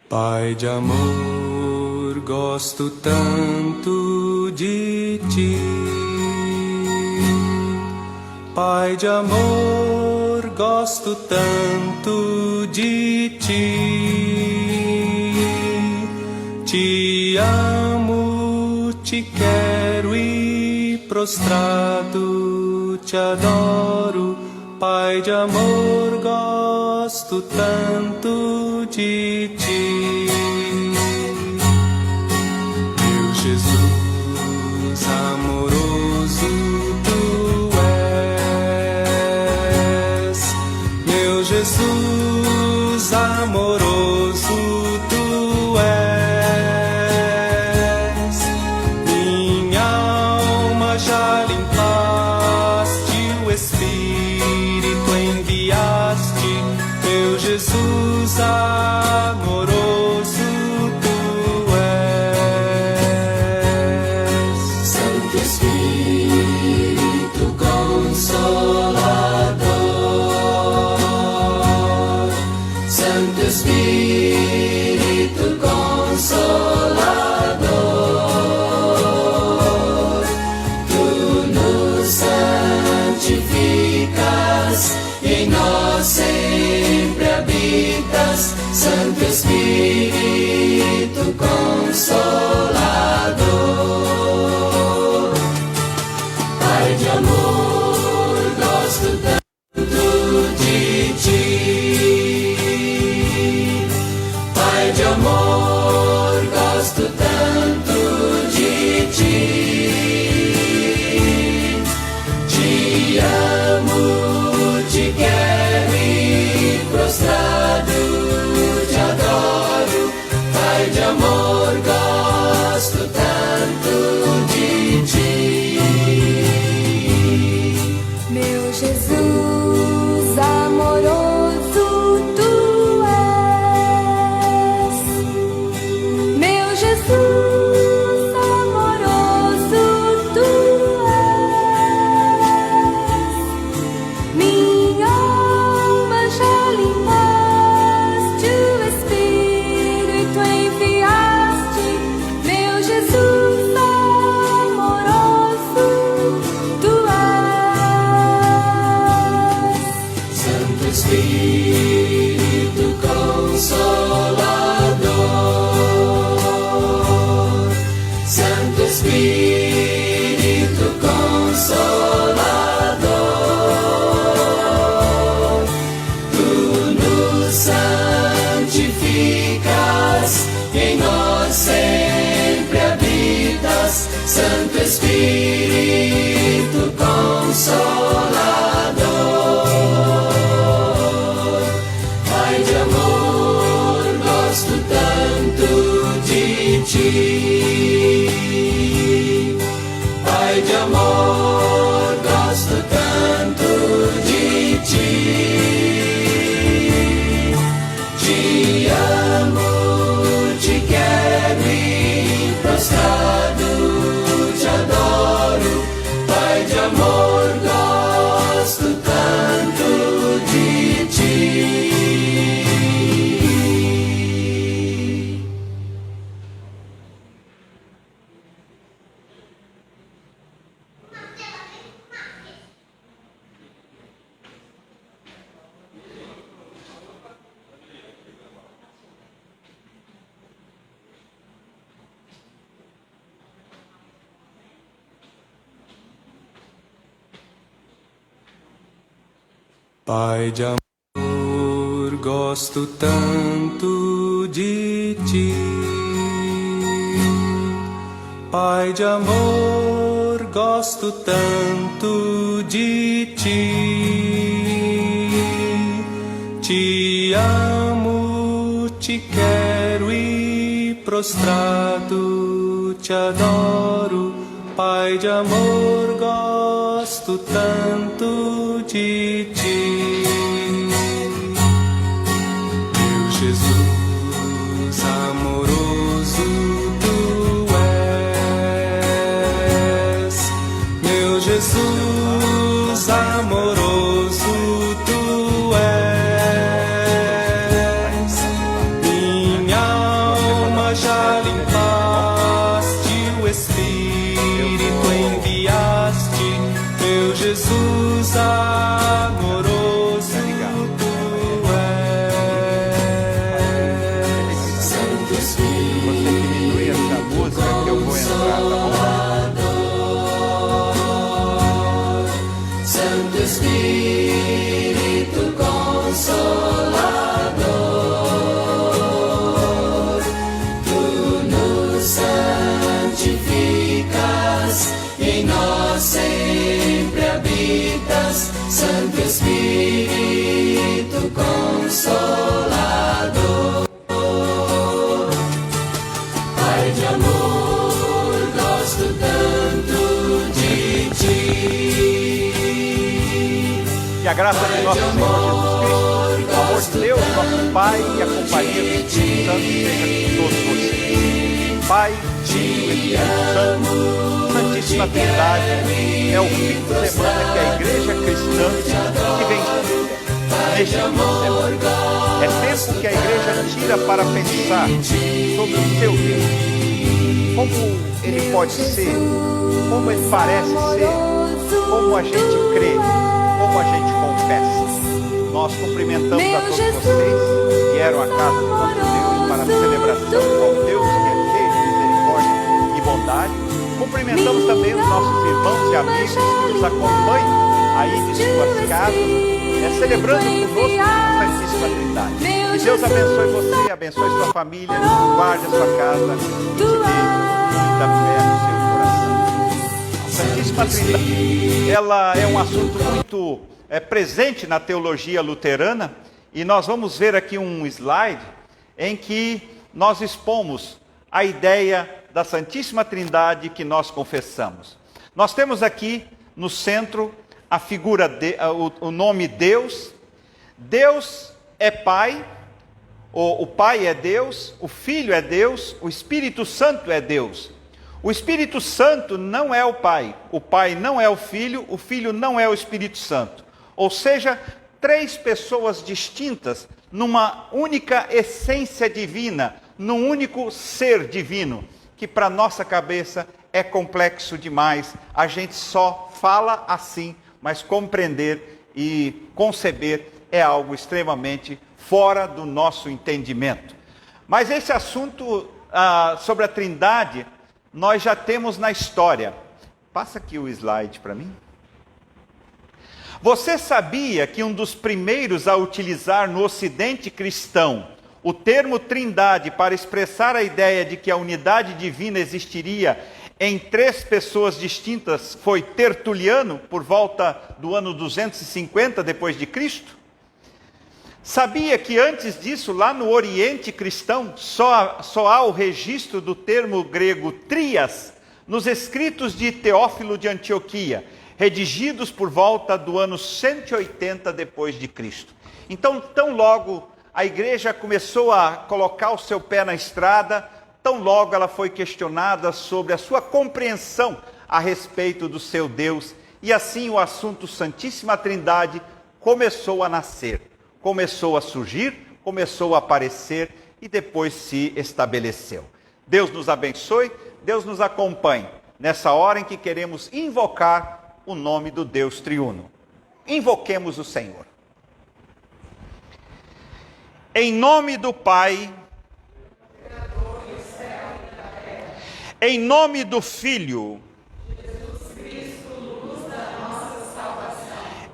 Pai de amor, gosto tanto de ti. Pai de amor, gosto tanto de ti. Te amo, te quero e prostrado te adoro. Pai de amor, gosto tanto de ti. Meu Jesus amoroso, tu és. Meu Jesus amoroso, tu és. Minha alma já limpaste, o Espírito enviaste. Meu Jesus amoroso, tu és. Santo Espírito Consolador, Santo Espírito Consolador, tu nos santificas, em nós sempre habitas. Santo Espírito Consolador, Pai de amor, gosto tanto de ti. Pai de amor, gosto tanto de ti. Te amo, te quero e prostrado te adoro. Pai de amor, gosto tanto de ti. Meu Jesus amoroso, tu és. Meu Jesus amoroso, tu és. Minha alma já limpaste, o Espírito enviaste. Meu Jesus amoroso, tu és. Santo Espírito Consolador, Santo Espírito Consolador, tu nos santificas, em nós sempre habitas. Santo Espírito Consolador, Pai de amor, gosto tanto de ti. Pai de amor, gosto tanto de ti. Te amo, te quero e prostrado te adoro. Pai de amor, gosto tanto de ti. Pai de amor, gosto tanto de ti. Pai de amor, gosto tanto de ti. Te amo, te quero e prostrado te adoro. Pai de amor, gosto tanto de ti. Meu Jesus amoroso, tu és. Meu Jesus amoroso, tu és. Minha graça de nosso Senhor Jesus Cristo, o amor de Deus, nosso Pai, e a companhia do Espírito Santo seja com todos vocês. Pai, Filho e Espírito Santo, Santíssima Trindade, é o fim de semana que a Igreja Cristã se vem neste fim de semana. É tempo que a Igreja tira para pensar sobre o seu Deus. Como Ele pode ser, como Ele parece ser, como a gente crê, como a gente confessa. Nós cumprimentamos a todos vocês que vieram à casa do nosso Deus para a celebração ao Deus que é cheio de misericórdia e bondade. Cumprimentamos também os nossos irmãos e amigos que nos acompanham aí de suas casas, celebrando conosco a Santíssima Trindade. Que Deus abençoe você, abençoe sua família, guarde a sua casa, te dê muita fé no seu coração. A Santíssima Trindade, ela é um assunto muito presente na teologia luterana, e nós vamos ver aqui um slide em que nós expomos a ideia da Santíssima Trindade que nós confessamos. Nós temos aqui no centro a figura, o nome Deus. Deus é Pai, o Pai é Deus, o Filho é Deus, o Espírito Santo é Deus. O Espírito Santo não é o Pai não é o Filho não é o Espírito Santo. Ou seja, três pessoas distintas numa única essência divina, num único ser divino, que para nossa cabeça é complexo demais. A gente só fala assim, mas compreender e conceber é algo extremamente fora do nosso entendimento. Mas esse assunto sobre a Trindade, nós já temos na história. Passa aqui o slide para mim. Você sabia que um dos primeiros a utilizar no Ocidente cristão o termo Trindade para expressar a ideia de que a unidade divina existiria em três pessoas distintas foi Tertuliano, por volta do ano 250 depois de Cristo? Sabia que antes disso, lá no Oriente cristão, só há o registro do termo grego trias nos escritos de Teófilo de Antioquia, redigidos por volta do ano 180 depois de Cristo. Então, tão logo a igreja começou a colocar o seu pé na estrada, tão logo ela foi questionada sobre a sua compreensão a respeito do seu Deus, e assim o assunto Santíssima Trindade começou a nascer, começou a surgir, começou a aparecer e depois se estabeleceu. Deus nos abençoe, Deus nos acompanhe nessa hora em que queremos invocar o nome do Deus triuno. Invoquemos o Senhor. Em nome do Pai, em nome do Filho,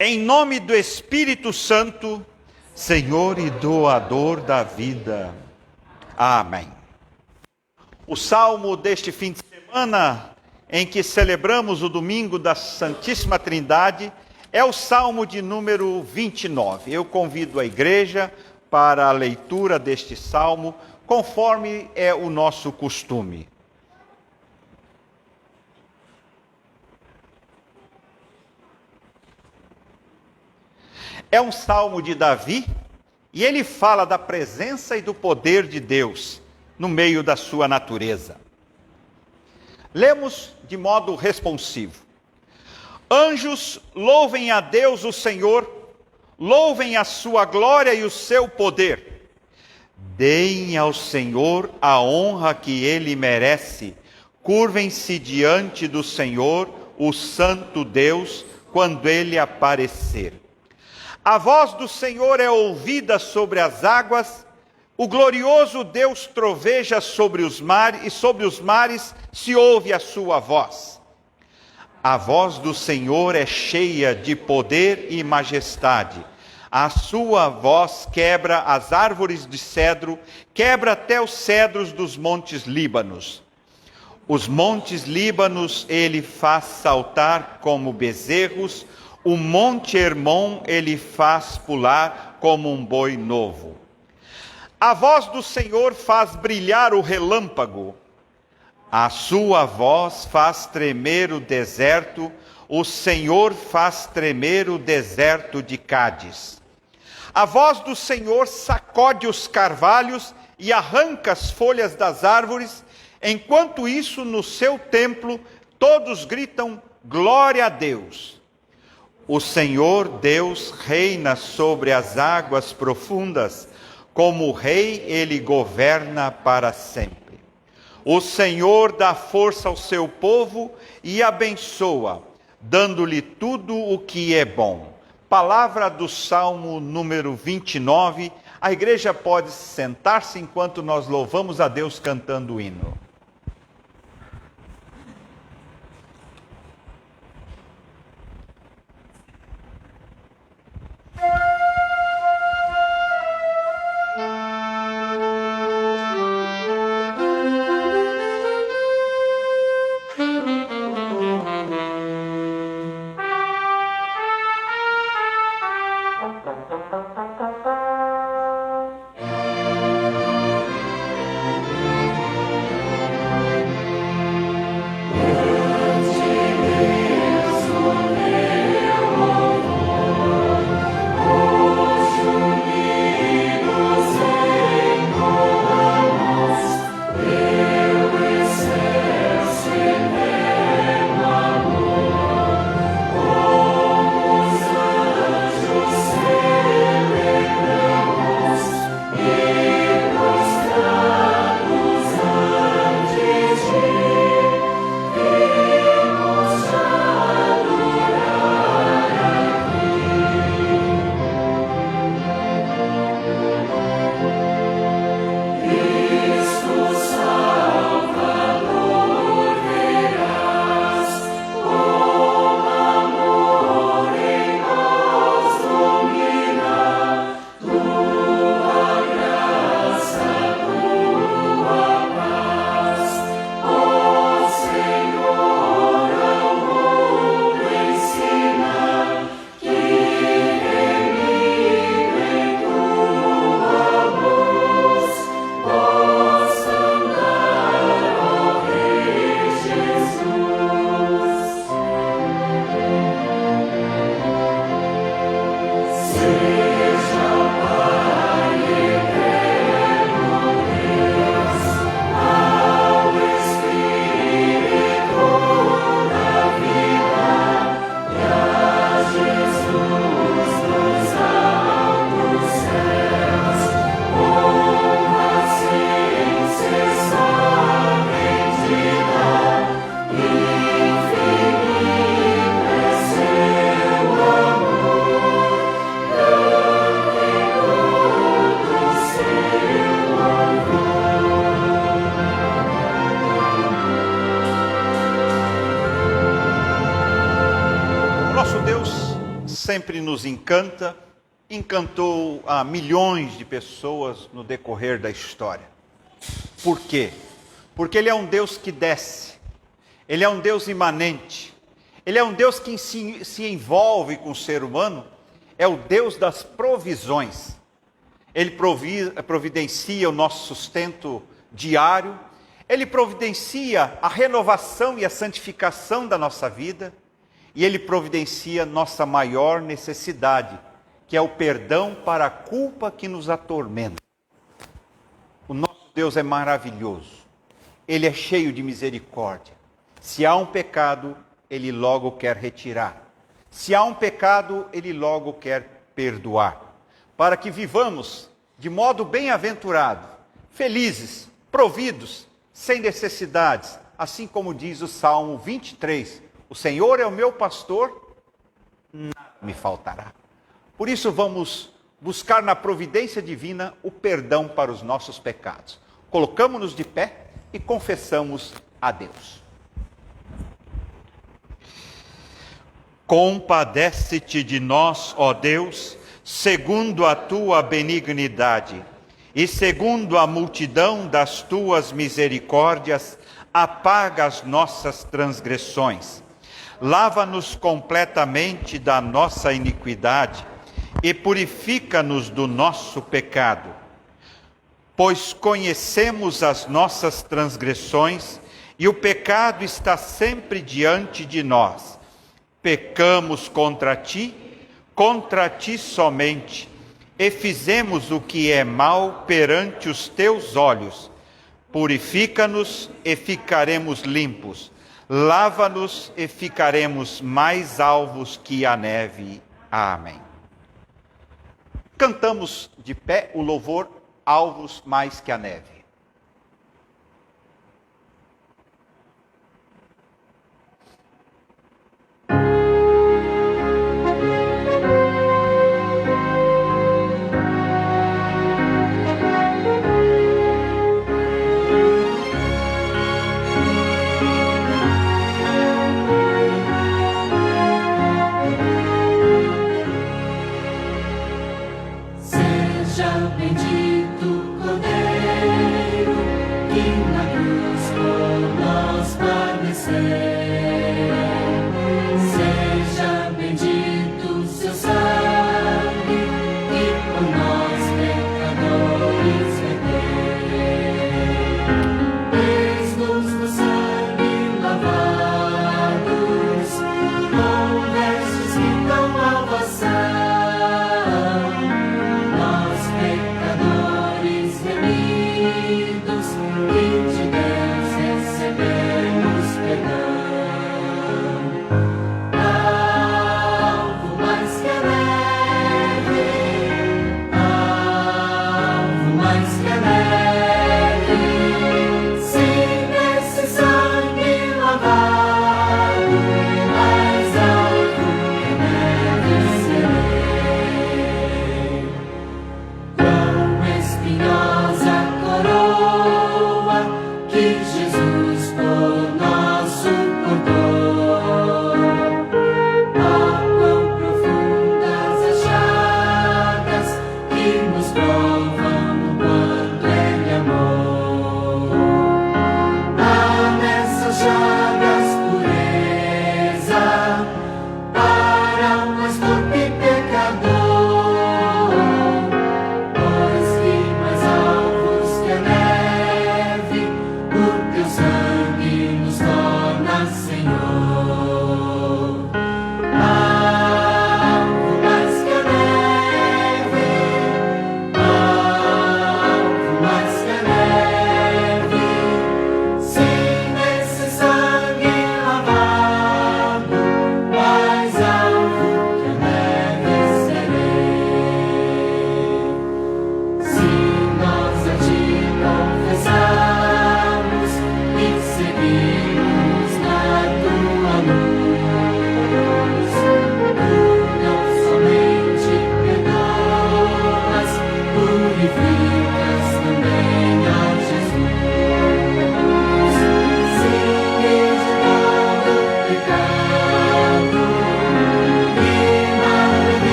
em nome do Espírito Santo, Senhor e doador da vida. Amém. O salmo deste fim de semana, em que celebramos o domingo da Santíssima Trindade, é o salmo de número 29. Eu convido a igreja para a leitura deste salmo, conforme é o nosso costume. É um salmo de Davi, e ele fala da presença e do poder de Deus no meio da sua natureza. Lemos de modo responsivo. Anjos, louvem a Deus o Senhor, louvem a sua glória e o seu poder. Deem ao Senhor a honra que ele merece. Curvem-se diante do Senhor, o Santo Deus, quando ele aparecer. A voz do Senhor é ouvida sobre as águas, o glorioso Deus troveja sobre os mares, e sobre os mares se ouve a sua voz. A voz do Senhor é cheia de poder e majestade. A sua voz quebra as árvores de cedro, quebra até os cedros dos montes Líbanos. Os montes Líbanos ele faz saltar como bezerros, o monte Hermon ele faz pular como um boi novo. A voz do Senhor faz brilhar o relâmpago. A sua voz faz tremer o deserto, o Senhor faz tremer o deserto de Cádiz. A voz do Senhor sacode os carvalhos e arranca as folhas das árvores. Enquanto isso, no seu templo, todos gritam glória a Deus. O Senhor Deus reina sobre as águas profundas. Como rei, ele governa para sempre. O Senhor dá força ao seu povo e abençoa, dando-lhe tudo o que é bom. Palavra do Salmo número 29. A igreja pode sentar-se enquanto nós louvamos a Deus cantando o hino. Sempre nos encanta, encantou a milhões de pessoas no decorrer da história. Por quê? Porque Ele é um Deus que desce, Ele é um Deus imanente, Ele é um Deus que se envolve com o ser humano, é o Deus das provisões. Ele providencia o nosso sustento diário, Ele providencia a renovação e a santificação da nossa vida, e Ele providencia nossa maior necessidade, que é o perdão para a culpa que nos atormenta. O nosso Deus é maravilhoso. Ele é cheio de misericórdia. Se há um pecado, Ele logo quer retirar. Se há um pecado, Ele logo quer perdoar. Para que vivamos de modo bem-aventurado, felizes, providos, sem necessidades. Assim como diz o Salmo 23. O Senhor é o meu pastor, nada me faltará. Por isso vamos buscar na providência divina o perdão para os nossos pecados. Colocamos-nos de pé e confessamos a Deus. Compadece-te de nós, ó Deus, segundo a tua benignidade, e segundo a multidão das tuas misericórdias, apaga as nossas transgressões. Lava-nos completamente da nossa iniquidade e purifica-nos do nosso pecado. Pois conhecemos as nossas transgressões e o pecado está sempre diante de nós. pecamos contra ti somente, e fizemos o que é mal perante os teus olhos. Purifica-nos e ficaremos limpos. Lava-nos e ficaremos mais alvos que a neve. Amém. Cantamos de pé o louvor Alvos mais que a neve. Bendito Cordeiro, que na cruz por nós padeceu. Seja bendito seu sangue, que por nós pecadores verteu. Eis-nos no sangue lavados, com vestes que dão salvação.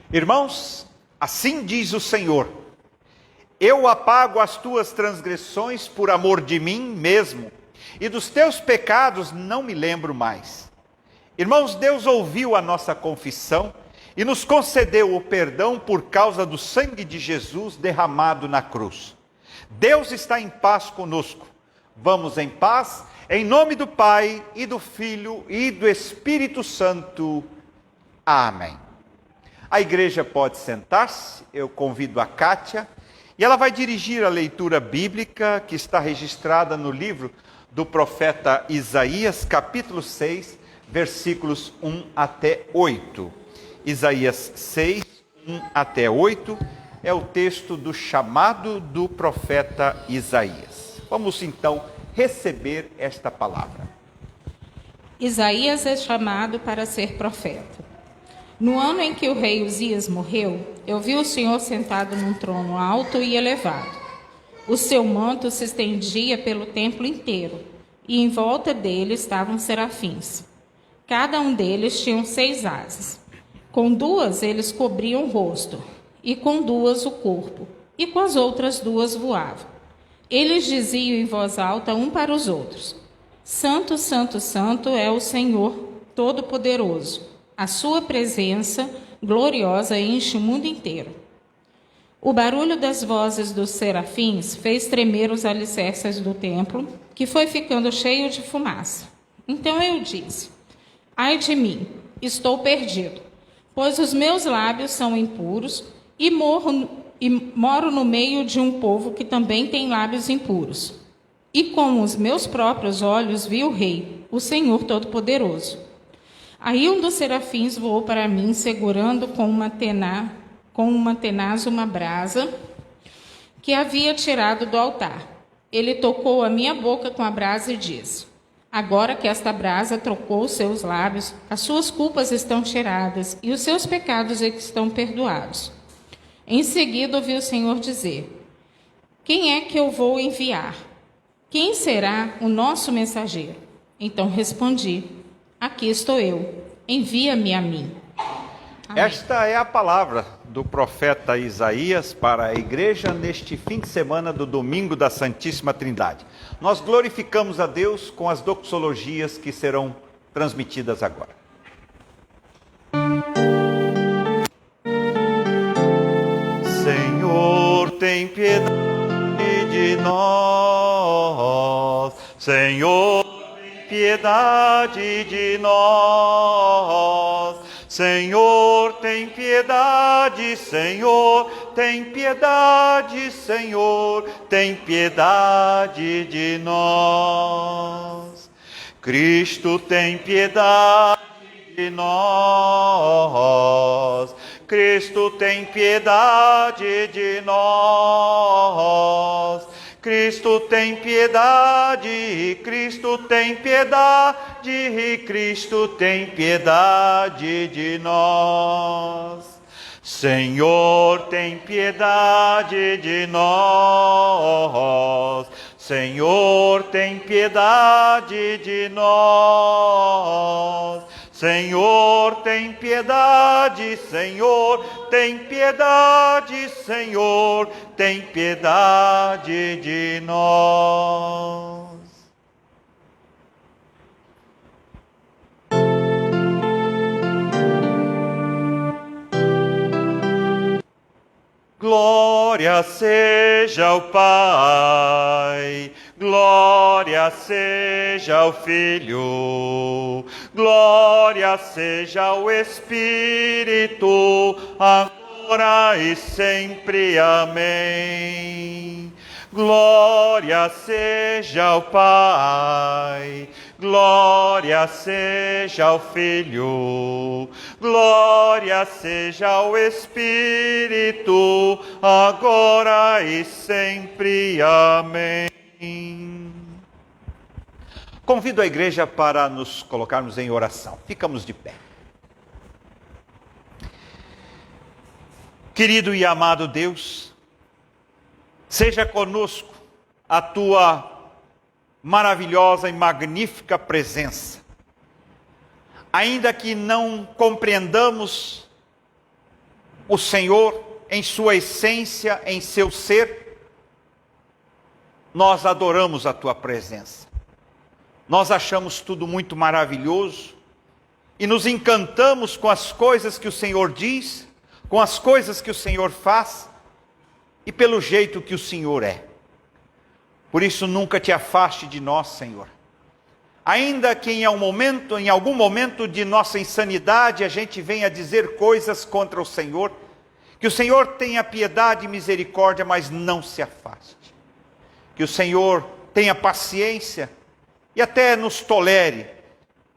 Irmãos, assim diz o Senhor: eu apago as tuas transgressões por amor de mim mesmo, e dos teus pecados não me lembro mais. Irmãos, Deus ouviu a nossa confissão e nos concedeu o perdão por causa do sangue de Jesus derramado na cruz. Deus está em paz conosco. Vamos em paz, em nome do Pai, e do Filho, e do Espírito Santo. Amém. A igreja pode sentar-se, eu convido a Kátia, e ela vai dirigir a leitura bíblica que está registrada no livro do profeta Isaías, capítulo 6, versículos 1 até 8. Isaías 6, 1 até 8, é o texto do chamado do profeta Isaías. Vamos então receber esta palavra. Isaías é chamado para ser profeta. No ano em que o rei Uzias morreu, eu vi o Senhor sentado num trono alto e elevado. O seu manto se estendia pelo templo inteiro, e em volta dele estavam serafins. Cada um deles tinha 6 asas. Com 2 eles cobriam o rosto, e com 2 o corpo, e com as outras 2 voavam. Eles diziam em voz alta um para os outros: Santo, Santo, Santo é o Senhor Todo-Poderoso. A sua presença gloriosa enche o mundo inteiro. O barulho das vozes dos serafins fez tremer os alicerces do templo, que foi ficando cheio de fumaça. Então eu disse: Ai de mim, estou perdido, pois os meus lábios são impuros e moro no meio de um povo que também tem lábios impuros. E com os meus próprios olhos vi o Rei, o Senhor Todo-Poderoso. Aí um dos serafins voou para mim, segurando com uma tenaz uma brasa que havia tirado do altar. Ele tocou a minha boca com a brasa e disse: Agora que esta brasa trocou os seus lábios, as suas culpas estão tiradas e os seus pecados estão perdoados. Em seguida ouvi o Senhor dizer: Quem é que eu vou enviar? Quem será o nosso mensageiro? Então respondi: Aqui estou eu, envia-me a mim. Amém. Esta é a palavra do profeta Isaías para a igreja neste fim de semana do Domingo da Santíssima Trindade. Nós glorificamos a Deus com as doxologias que serão transmitidas agora. Senhor, tem piedade de nós. Senhor, piedade de nós. Senhor, tem piedade, Senhor, tem piedade, Senhor, tem piedade de nós. Cristo tem piedade de nós. Cristo tem piedade de nós. Cristo tem piedade, Cristo tem piedade, Cristo tem piedade de nós. Senhor, tem piedade de nós. Senhor, tem piedade de nós. Senhor, tem piedade, Senhor, tem piedade, Senhor, tem piedade de nós. Glória seja ao Pai, glória seja ao Filho, glória seja ao Espírito, agora e sempre. Amém. Glória seja ao Pai, glória seja ao Filho, glória seja ao Espírito, agora e sempre. Amém. Convido a igreja para nos colocarmos em oração. Ficamos de pé. Querido e amado Deus, seja conosco a tua maravilhosa e magnífica presença. Ainda que não compreendamos o Senhor em sua essência, em seu ser, nós adoramos a tua presença. Nós achamos tudo muito maravilhoso e nos encantamos com as coisas que o Senhor diz, com as coisas que o Senhor faz e pelo jeito que o Senhor é. Por isso nunca te afaste de nós, Senhor. Ainda que em algum momento de nossa insanidade a gente venha dizer coisas contra o Senhor, que o Senhor tenha piedade e misericórdia, mas não se afaste. Que o Senhor tenha paciência e até nos tolere,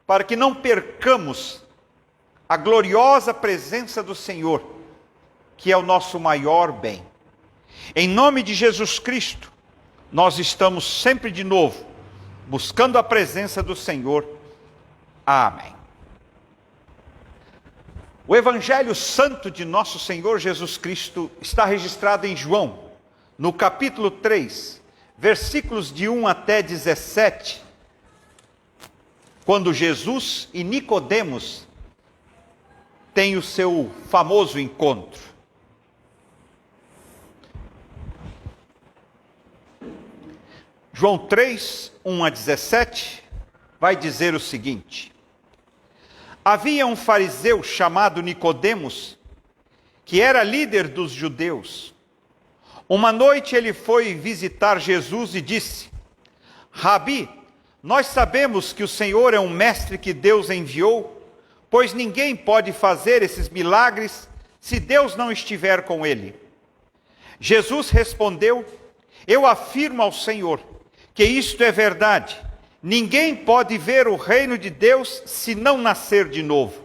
para que não percamos a gloriosa presença do Senhor, que é o nosso maior bem. Em nome de Jesus Cristo, nós estamos sempre de novo buscando a presença do Senhor. Amém. O Evangelho Santo de nosso Senhor Jesus Cristo está registrado em João, no capítulo 3, versículos de 1 até 17, quando Jesus e Nicodemos têm o seu famoso encontro. João 3, 1 a 17, vai dizer o seguinte: havia um fariseu chamado Nicodemos, que era líder dos judeus. Uma noite ele foi visitar Jesus e disse: Rabi, nós sabemos que o Senhor é um mestre que Deus enviou, pois ninguém pode fazer esses milagres se Deus não estiver com ele. Jesus respondeu: eu afirmo ao Senhor que isto é verdade. Ninguém pode ver o reino de Deus se não nascer de novo.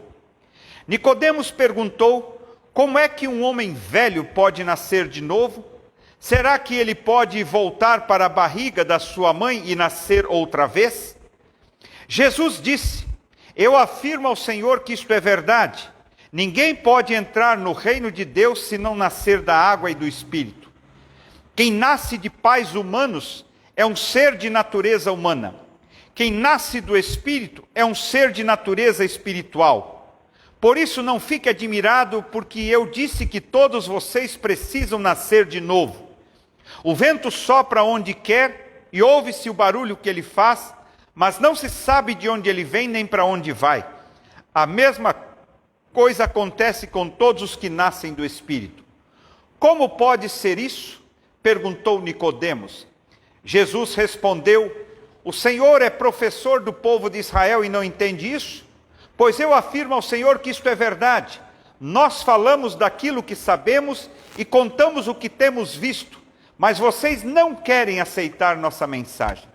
Nicodemos perguntou: como é que um homem velho pode nascer de novo? Será que ele pode voltar para a barriga da sua mãe e nascer outra vez? Jesus disse: eu afirmo ao Senhor que isto é verdade. Ninguém pode entrar no reino de Deus se não nascer da água e do Espírito. Quem nasce de pais humanos é um ser de natureza humana. Quem nasce do Espírito é um ser de natureza espiritual. Por isso não fique admirado, porque eu disse que todos vocês precisam nascer de novo. O vento sopra onde quer e ouve-se o barulho que ele faz, mas não se sabe de onde ele vem nem para onde vai. A mesma coisa acontece com todos os que nascem do Espírito. Como pode ser isso? Perguntou Nicodemos. Jesus respondeu: o Senhor é professor do povo de Israel e não entende isso? Pois eu afirmo ao Senhor que isto é verdade. Nós falamos daquilo que sabemos e contamos o que temos visto, mas vocês não querem aceitar nossa mensagem.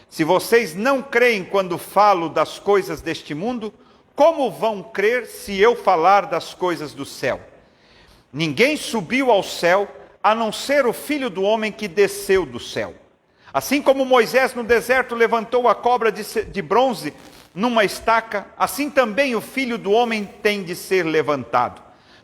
Se vocês não creem quando falo das coisas deste mundo, como vão crer se eu falar das coisas do céu? Ninguém subiu ao céu, a não ser o Filho do Homem que desceu do céu. Assim como Moisés no deserto levantou a cobra de bronze numa estaca, assim também o Filho do Homem tem de ser levantado,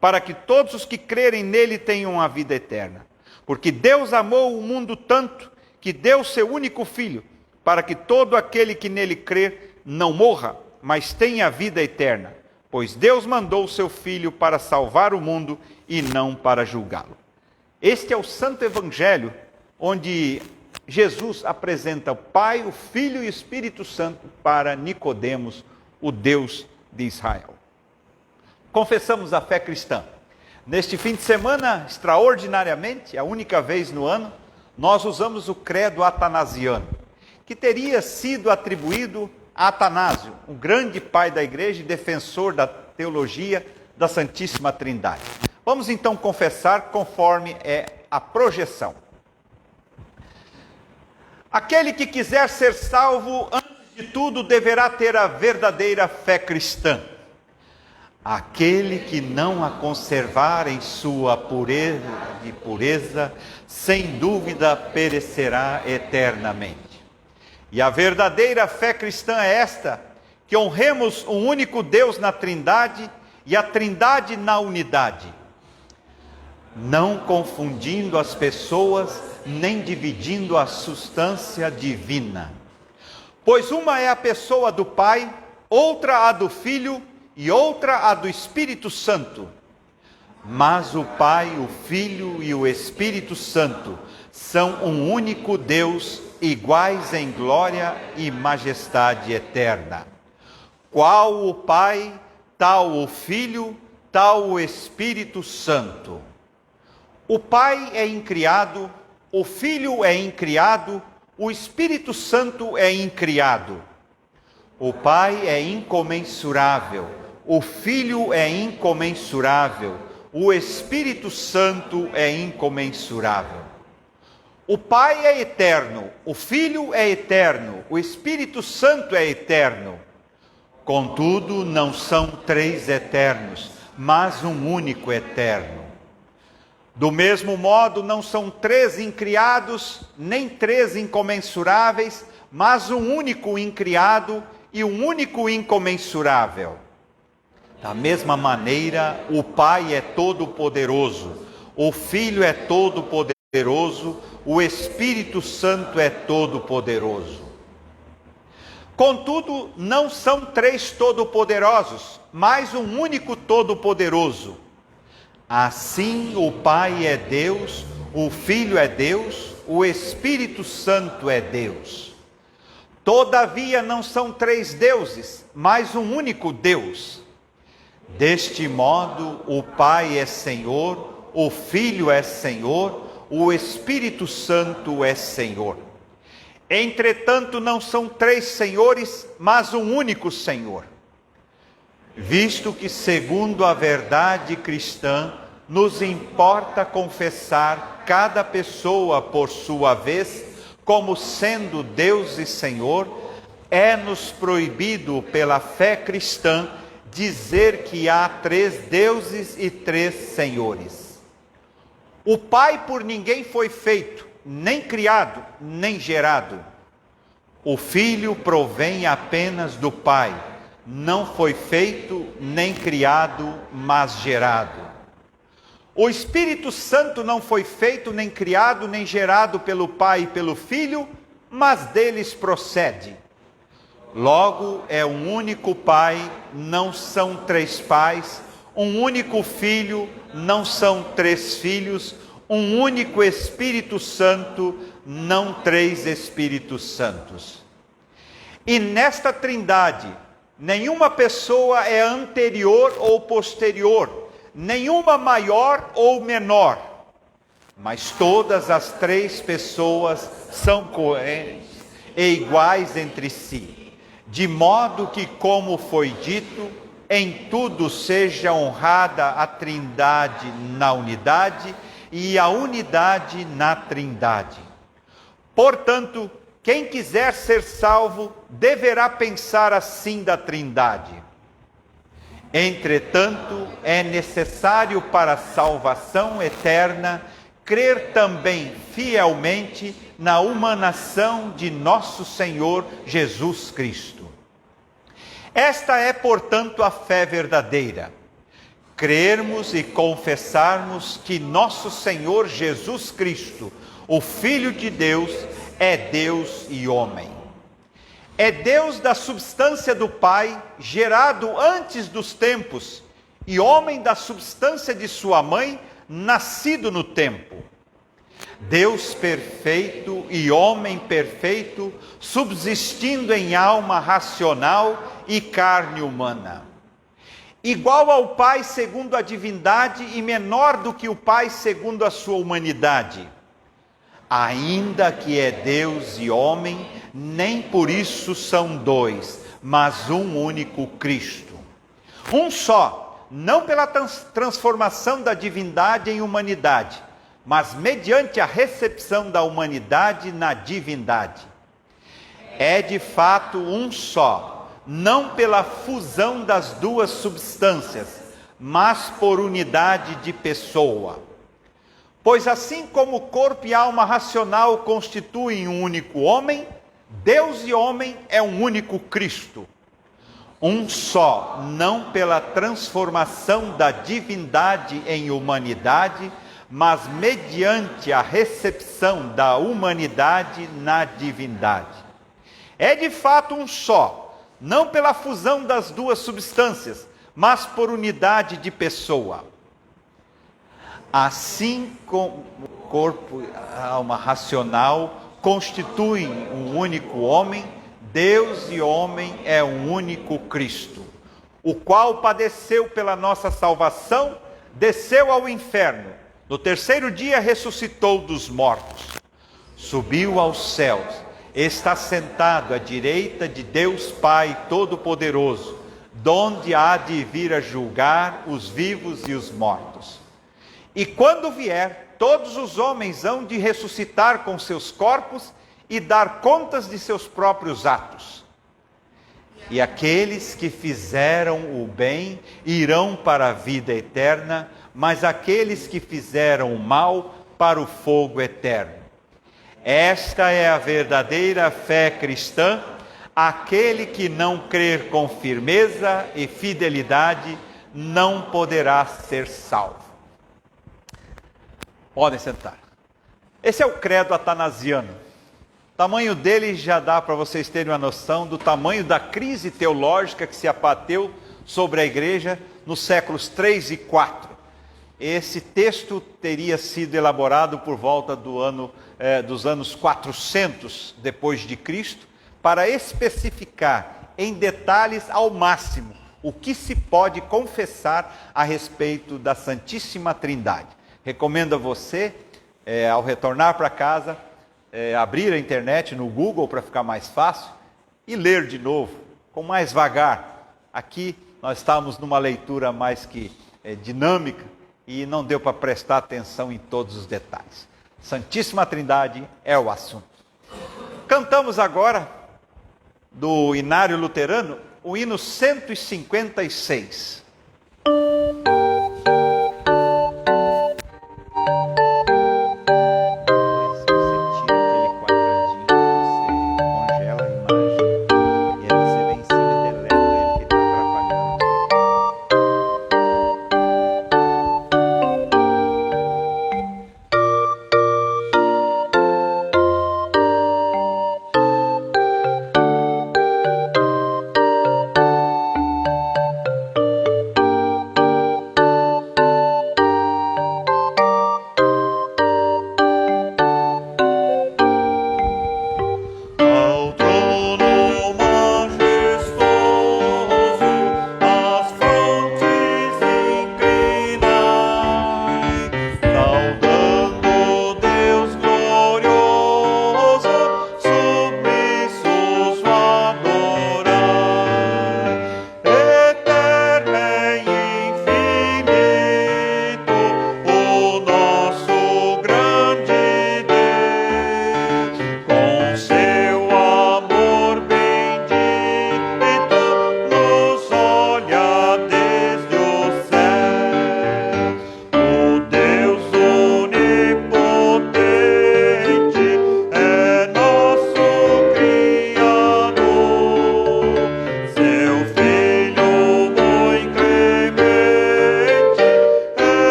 para que todos os que crerem nele tenham a vida eterna. Porque Deus amou o mundo tanto, que deu seu único Filho, para que todo aquele que nele crer não morra, mas tenha a vida eterna. Pois Deus mandou o seu Filho para salvar o mundo e não para julgá-lo. Este é o Santo Evangelho, onde Jesus apresenta o Pai, o Filho e o Espírito Santo para Nicodemos, o Deus de Israel. Confessamos a fé cristã. Neste fim de semana, extraordinariamente, a única vez no ano, nós usamos o credo atanasiano, que teria sido atribuído a Atanásio, um grande pai da igreja e defensor da teologia da Santíssima Trindade. Vamos então confessar conforme é a projeção. Aquele que quiser ser salvo, antes de tudo, deverá ter a verdadeira fé cristã. Aquele que não a conservar em sua pureza, sem dúvida perecerá eternamente. E a verdadeira fé cristã é esta: que honremos um único Deus na Trindade e a Trindade na unidade, não confundindo as pessoas, nem dividindo a substância divina. Pois uma é a pessoa do Pai, outra a do Filho e outra a do Espírito Santo. Mas o Pai, o Filho e o Espírito Santo são um único Deus, iguais em glória e majestade eterna. Qual o Pai, tal o Filho, tal o Espírito Santo. O Pai é incriado, o Filho é incriado, o Espírito Santo é incriado. O Pai é incomensurável, o Filho é incomensurável, o Espírito Santo é incomensurável. O Pai é eterno, o Filho é eterno, o Espírito Santo é eterno. Contudo, não são três eternos, mas um único eterno. Do mesmo modo, não são três incriados, nem três incomensuráveis, mas um único incriado e um único incomensurável. Da mesma maneira, o Pai é todo-poderoso, o Filho é todo-poderoso, o Espírito Santo é todo-poderoso. Contudo, não são três todo-poderosos, mas um único todo-poderoso. Assim, o Pai é Deus, o Filho é Deus, o Espírito Santo é Deus. Todavia, não são três deuses, mas um único Deus. Deste modo, o Pai é Senhor, o Filho é Senhor, o Espírito Santo é Senhor. Entretanto, não são três senhores, mas um único Senhor. Visto que, segundo a verdade cristã, nos importa confessar cada pessoa por sua vez, como sendo Deus e Senhor, é-nos proibido pela fé cristã dizer que há três deuses e três senhores. O Pai por ninguém foi feito, nem criado, nem gerado. O Filho provém apenas do Pai, não foi feito, nem criado, mas gerado. O Espírito Santo não foi feito, nem criado, nem gerado pelo Pai e pelo Filho, mas deles procede. Logo, é um único Pai, não são três pais, um único Filho, não são três filhos, um único Espírito Santo, não três Espíritos Santos. E nesta trindade, nenhuma pessoa é anterior ou posterior, nenhuma maior ou menor, mas todas as três pessoas são coerentes e iguais entre si, de modo que, como foi dito, em tudo seja honrada a trindade na unidade e a unidade na trindade. Portanto, quem quiser ser salvo, deverá pensar assim da trindade. Entretanto, é necessário para a salvação eterna crer também fielmente na humanação de nosso Senhor Jesus Cristo. Esta é, portanto, a fé verdadeira. Crermos e confessarmos que nosso Senhor Jesus Cristo, o Filho de Deus, é Deus e homem. É Deus da substância do Pai, gerado antes dos tempos, e homem da substância de sua mãe, nascido no tempo. Deus perfeito e homem perfeito, subsistindo em alma racional e carne humana. Igual ao Pai segundo a divindade e menor do que o Pai segundo a sua humanidade. Ainda que é Deus e homem, nem por isso são dois, mas um único Cristo. Um só, não pela transformação da divindade em humanidade, mas mediante a recepção da humanidade na divindade. É de fato um só, não pela fusão das duas substâncias, mas por unidade de pessoa. Pois assim como corpo e alma racional constituem um único homem, Deus e homem é um único Cristo. Um só, não pela transformação da divindade em humanidade, mas mediante a recepção da humanidade na divindade. É de fato um só, não pela fusão das duas substâncias, mas por unidade de pessoa. Assim como o corpo e a alma racional constituem um único homem, Deus e homem é um único Cristo, o qual padeceu pela nossa salvação, desceu ao inferno, no terceiro dia ressuscitou dos mortos, subiu aos céus, está sentado à direita de Deus Pai Todo-Poderoso, donde há de vir a julgar os vivos e os mortos. E quando vier, todos os homens hão de ressuscitar com seus corpos e dar contas de seus próprios atos. E aqueles que fizeram o bem irão para a vida eterna, mas aqueles que fizeram o mal para o fogo eterno. Esta é a verdadeira fé cristã, aquele que não crer com firmeza e fidelidade não poderá ser salvo. Podem sentar. Esse é o credo atanasiano. O tamanho dele já dá para vocês terem uma noção do tamanho da crise teológica que se abateu sobre a igreja nos séculos 3 e 4. Esse texto teria sido elaborado por volta dos anos 400 depois de Cristo, para especificar em detalhes ao máximo o que se pode confessar a respeito da Santíssima Trindade. Recomendo a você, ao retornar para casa, abrir a internet no Google para ficar mais fácil e ler de novo, com mais vagar. Aqui nós estamos numa leitura mais que dinâmica e não deu para prestar atenção em todos os detalhes. Santíssima Trindade é o assunto. Cantamos agora, do Inário Luterano, o hino 156.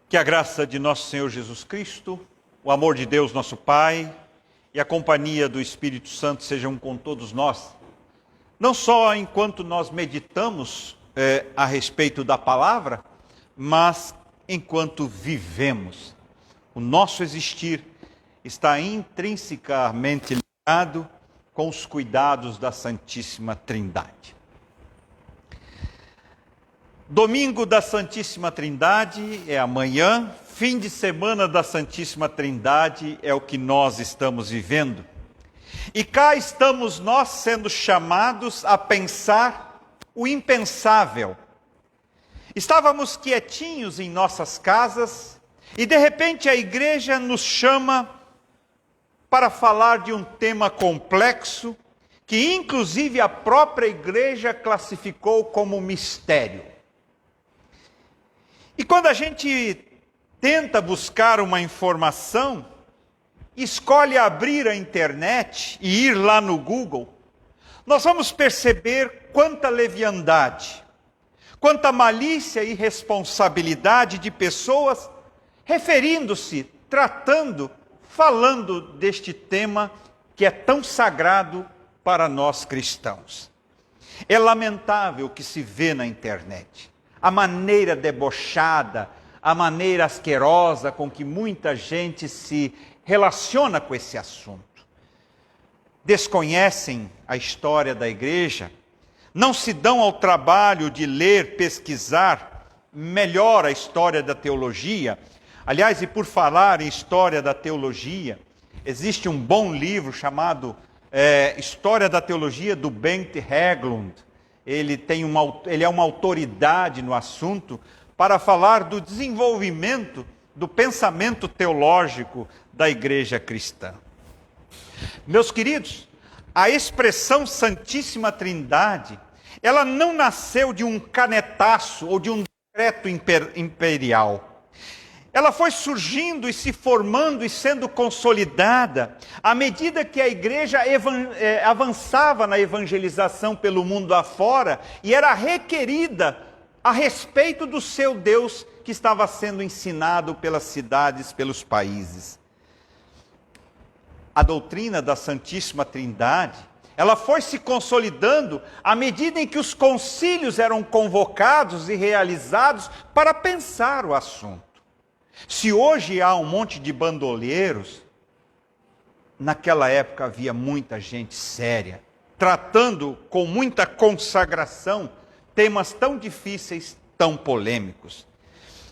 Que a graça de nosso Senhor Jesus Cristo, o amor de Deus nosso Pai e a companhia do Espírito Santo sejam com todos nós, não só enquanto nós meditamos a respeito da palavra, mas enquanto vivemos. O nosso existir está intrinsecamente ligado com os cuidados da Santíssima Trindade. Domingo da Santíssima Trindade é amanhã, fim de semana da Santíssima Trindade é o que nós estamos vivendo. E cá estamos nós sendo chamados a pensar o impensável. Estávamos quietinhos em nossas casas e de repente a igreja nos chama para falar de um tema complexo que inclusive a própria igreja classificou como mistério. E quando a gente tenta buscar uma informação, escolhe abrir a internet e ir lá no Google, nós vamos perceber quanta leviandade, quanta malícia e irresponsabilidade de pessoas referindo-se, tratando, falando deste tema que é tão sagrado para nós cristãos. É lamentável o que se vê na internet, a maneira debochada, a maneira asquerosa com que muita gente se relaciona com esse assunto. Desconhecem a história da igreja, não se dão ao trabalho de ler, pesquisar melhor a história da teologia. Aliás, e por falar em história da teologia, existe um bom livro chamado História da Teologia, do Bengt Haglund. Ele é uma autoridade no assunto para falar do desenvolvimento do pensamento teológico da igreja cristã. Meus queridos, a expressão Santíssima Trindade, ela não nasceu de um canetaço ou de um decreto imperial. Ela foi surgindo e se formando e sendo consolidada à medida que a igreja avançava na evangelização pelo mundo afora e era requerida a respeito do seu Deus que estava sendo ensinado pelas cidades, pelos países. A doutrina da Santíssima Trindade, ela foi se consolidando à medida em que os concílios eram convocados e realizados para pensar o assunto. Se hoje há um monte de bandoleiros, naquela época havia muita gente séria, tratando com muita consagração temas tão difíceis, tão polêmicos.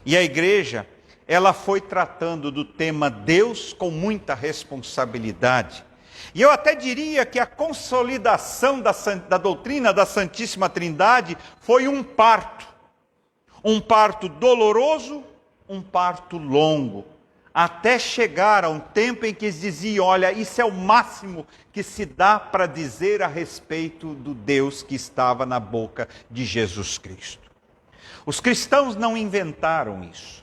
E a igreja, ela foi tratando do tema Deus com muita responsabilidade. E eu até diria que a consolidação da doutrina da Santíssima Trindade foi um parto doloroso, um parto longo, até chegar a um tempo em que eles diziam, olha, isso é o máximo que se dá para dizer a respeito do Deus que estava na boca de Jesus Cristo. Os cristãos não inventaram isso.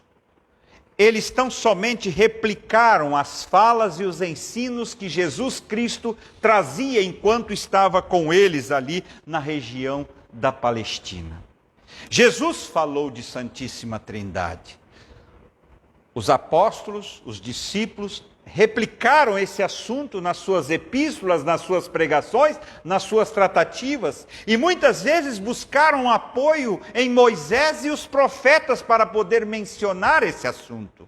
Eles tão somente replicaram as falas e os ensinos que Jesus Cristo trazia enquanto estava com eles ali na região da Palestina. Jesus falou de Santíssima Trindade. Os apóstolos, os discípulos, replicaram esse assunto nas suas epístolas, nas suas pregações, nas suas tratativas, e muitas vezes buscaram apoio em Moisés e os profetas para poder mencionar esse assunto.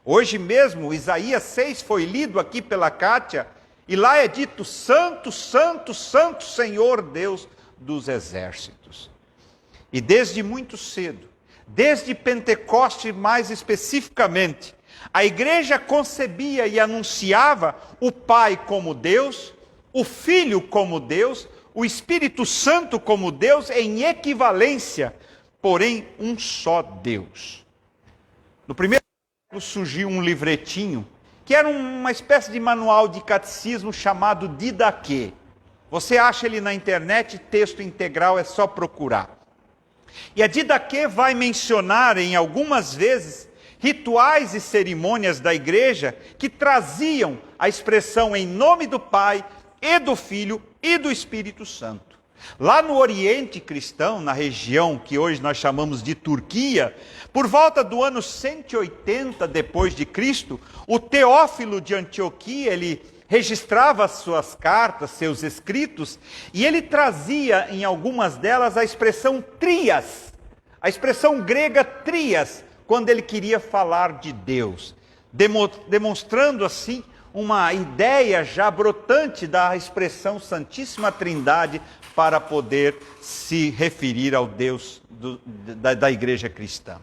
Hoje mesmo, Isaías 6 foi lido aqui pela Kátia, e lá é dito, Santo, Santo, Santo Senhor Deus dos exércitos. E desde muito cedo, desde Pentecoste mais especificamente, a igreja concebia e anunciava o Pai como Deus, o Filho como Deus, o Espírito Santo como Deus em equivalência, porém um só Deus. No primeiro século surgiu um livretinho, que era uma espécie de manual de catecismo chamado Didaquê. Você acha ele na internet, texto integral, é só procurar. E a Didaquê vai mencionar em algumas vezes rituais e cerimônias da igreja que traziam a expressão em nome do Pai e do Filho e do Espírito Santo. Lá no Oriente cristão, na região que hoje nós chamamos de Turquia, por volta do ano 180 depois de Cristo, o Teófilo de Antioquia, ele registrava as suas cartas, seus escritos, e ele trazia em algumas delas a expressão trias, a expressão grega trias, quando ele queria falar de Deus, demonstrando assim uma ideia já brotante da expressão Santíssima Trindade para poder se referir ao Deus da igreja cristã.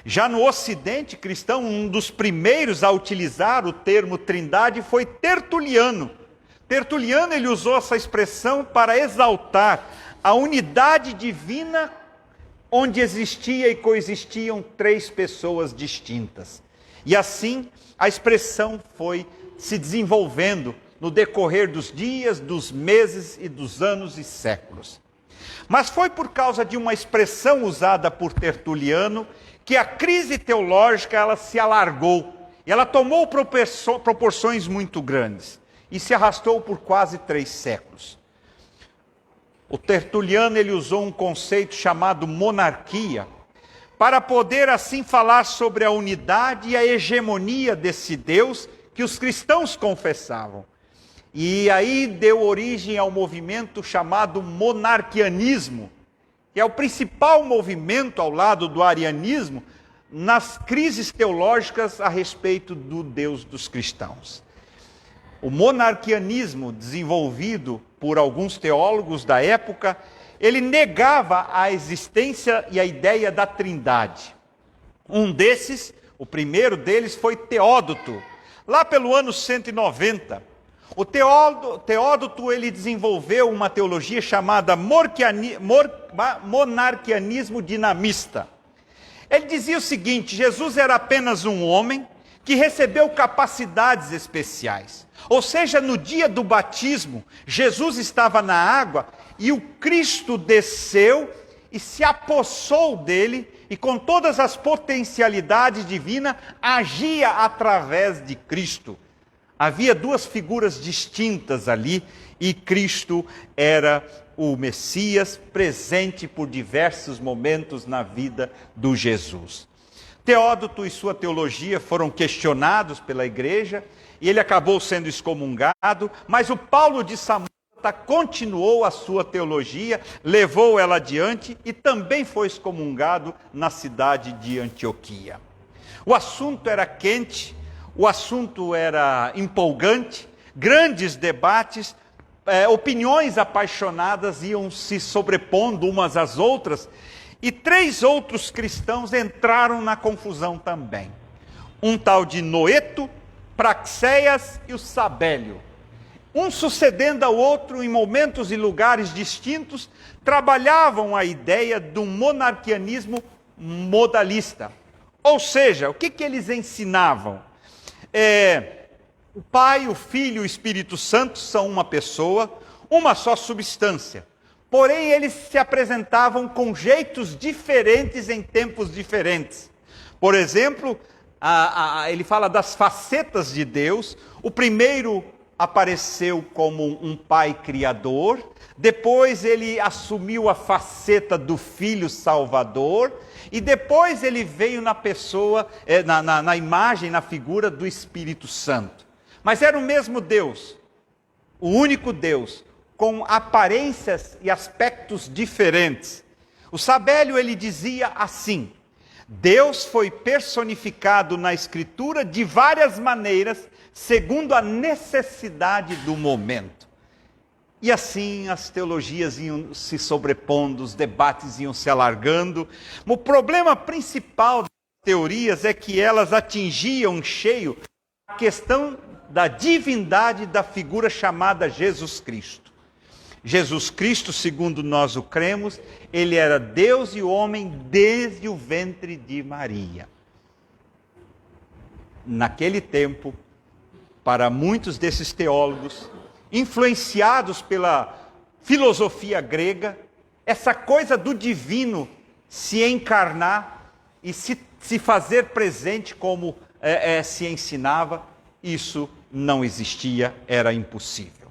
Já no Ocidente cristão, um dos primeiros a utilizar o termo Trindade foi Tertuliano. Tertuliano, ele usou essa expressão para exaltar a unidade divina onde existia e coexistiam três pessoas distintas. E assim, a expressão foi se desenvolvendo no decorrer dos dias, dos meses e dos anos e séculos. Mas foi por causa de uma expressão usada por Tertuliano que a crise teológica ela se alargou, e ela tomou proporções muito grandes, e se arrastou por quase 3 séculos. O Tertuliano ele usou um conceito chamado monarquia, para poder assim falar sobre a unidade e a hegemonia desse Deus que os cristãos confessavam. E aí deu origem ao movimento chamado monarquianismo, que é o principal movimento ao lado do arianismo nas crises teológicas a respeito do Deus dos cristãos. O monarquianismo, desenvolvido por alguns teólogos da época, ele negava a existência e a ideia da Trindade. Um desses, o primeiro deles, foi Teódoto, lá pelo ano 190. O Teódoto ele desenvolveu uma teologia chamada monarquianismo dinamista. Ele dizia o seguinte: Jesus era apenas um homem que recebeu capacidades especiais. Ou seja, no dia do batismo, Jesus estava na água e o Cristo desceu e se apossou dele e com todas as potencialidades divinas agia através de Cristo. Havia duas figuras distintas ali e Cristo era o Messias presente por diversos momentos na vida do Jesus. Teódoto e sua teologia foram questionados pela igreja e ele acabou sendo excomungado, mas o Paulo de Samosata continuou a sua teologia, levou ela adiante e também foi excomungado na cidade de Antioquia. O assunto era quente, o assunto era empolgante, grandes debates, opiniões apaixonadas iam se sobrepondo umas às outras, e 3 outros cristãos entraram na confusão também. Um tal de Noeto, Praxéias e o Sabélio. Um sucedendo ao outro em momentos e lugares distintos, trabalhavam a ideia de um monarquianismo modalista. Ou seja, o que eles ensinavam? O Pai, o Filho e o Espírito Santo são uma pessoa, uma só substância. Porém, eles se apresentavam com jeitos diferentes em tempos diferentes. Por exemplo, ele fala das facetas de Deus. O primeiro apareceu como um pai criador, depois ele assumiu a faceta do Filho Salvador, e depois ele veio na pessoa, na imagem, na figura do Espírito Santo. Mas era o mesmo Deus, o único Deus, com aparências e aspectos diferentes. O Sabélio ele dizia assim: Deus foi personificado na Escritura de várias maneiras, segundo a necessidade do momento. E assim as teologias iam se sobrepondo, os debates iam se alargando. O problema principal das teorias é que elas atingiam cheio a questão da divindade da figura chamada Jesus Cristo. Jesus Cristo, segundo nós o cremos, ele era Deus e homem desde o ventre de Maria. Naquele tempo, para muitos desses teólogos, influenciados pela filosofia grega, essa coisa do divino se encarnar e se fazer presente como se ensinava, isso não existia, era impossível.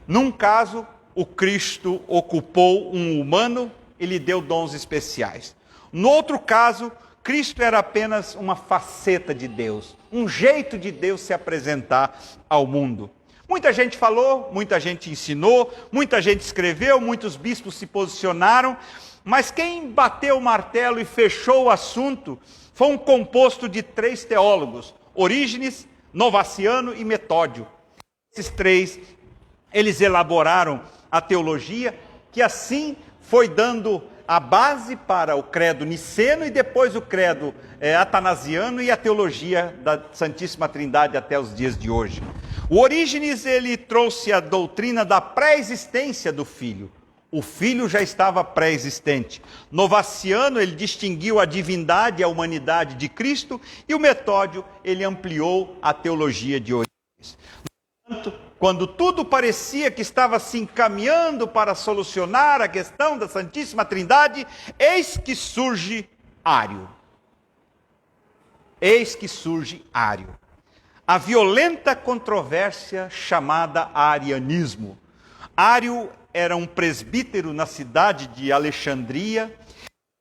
Num caso, o Cristo ocupou um humano e lhe deu dons especiais. No outro caso, Cristo era apenas uma faceta de Deus, um jeito de Deus se apresentar ao mundo. Muita gente falou, muita gente ensinou, muita gente escreveu, muitos bispos se posicionaram, mas quem bateu o martelo e fechou o assunto foi um composto de 3 teólogos, Orígenes, Novaciano e Metódio. Esses 3, eles elaboraram a teologia, que assim foi dando a base para o credo niceno e depois o credo atanasiano e a teologia da Santíssima Trindade até os dias de hoje. O Orígenes ele trouxe a doutrina da pré-existência do Filho. O Filho já estava pré-existente. Novaciano ele distinguiu a divindade e a humanidade de Cristo, e o Metódio ele ampliou a teologia de Orígenes. Portanto, quando tudo parecia que estava se encaminhando para solucionar a questão da Santíssima Trindade, eis que surge Ário. Eis que surge Ário. A violenta controvérsia chamada arianismo. Ário era um presbítero na cidade de Alexandria.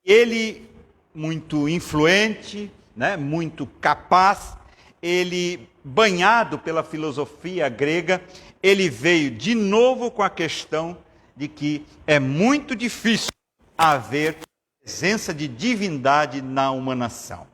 Ele, muito influente, né, muito capaz, ele, banhado pela filosofia grega, ele veio de novo com a questão de que é muito difícil haver presença de divindade na humanação.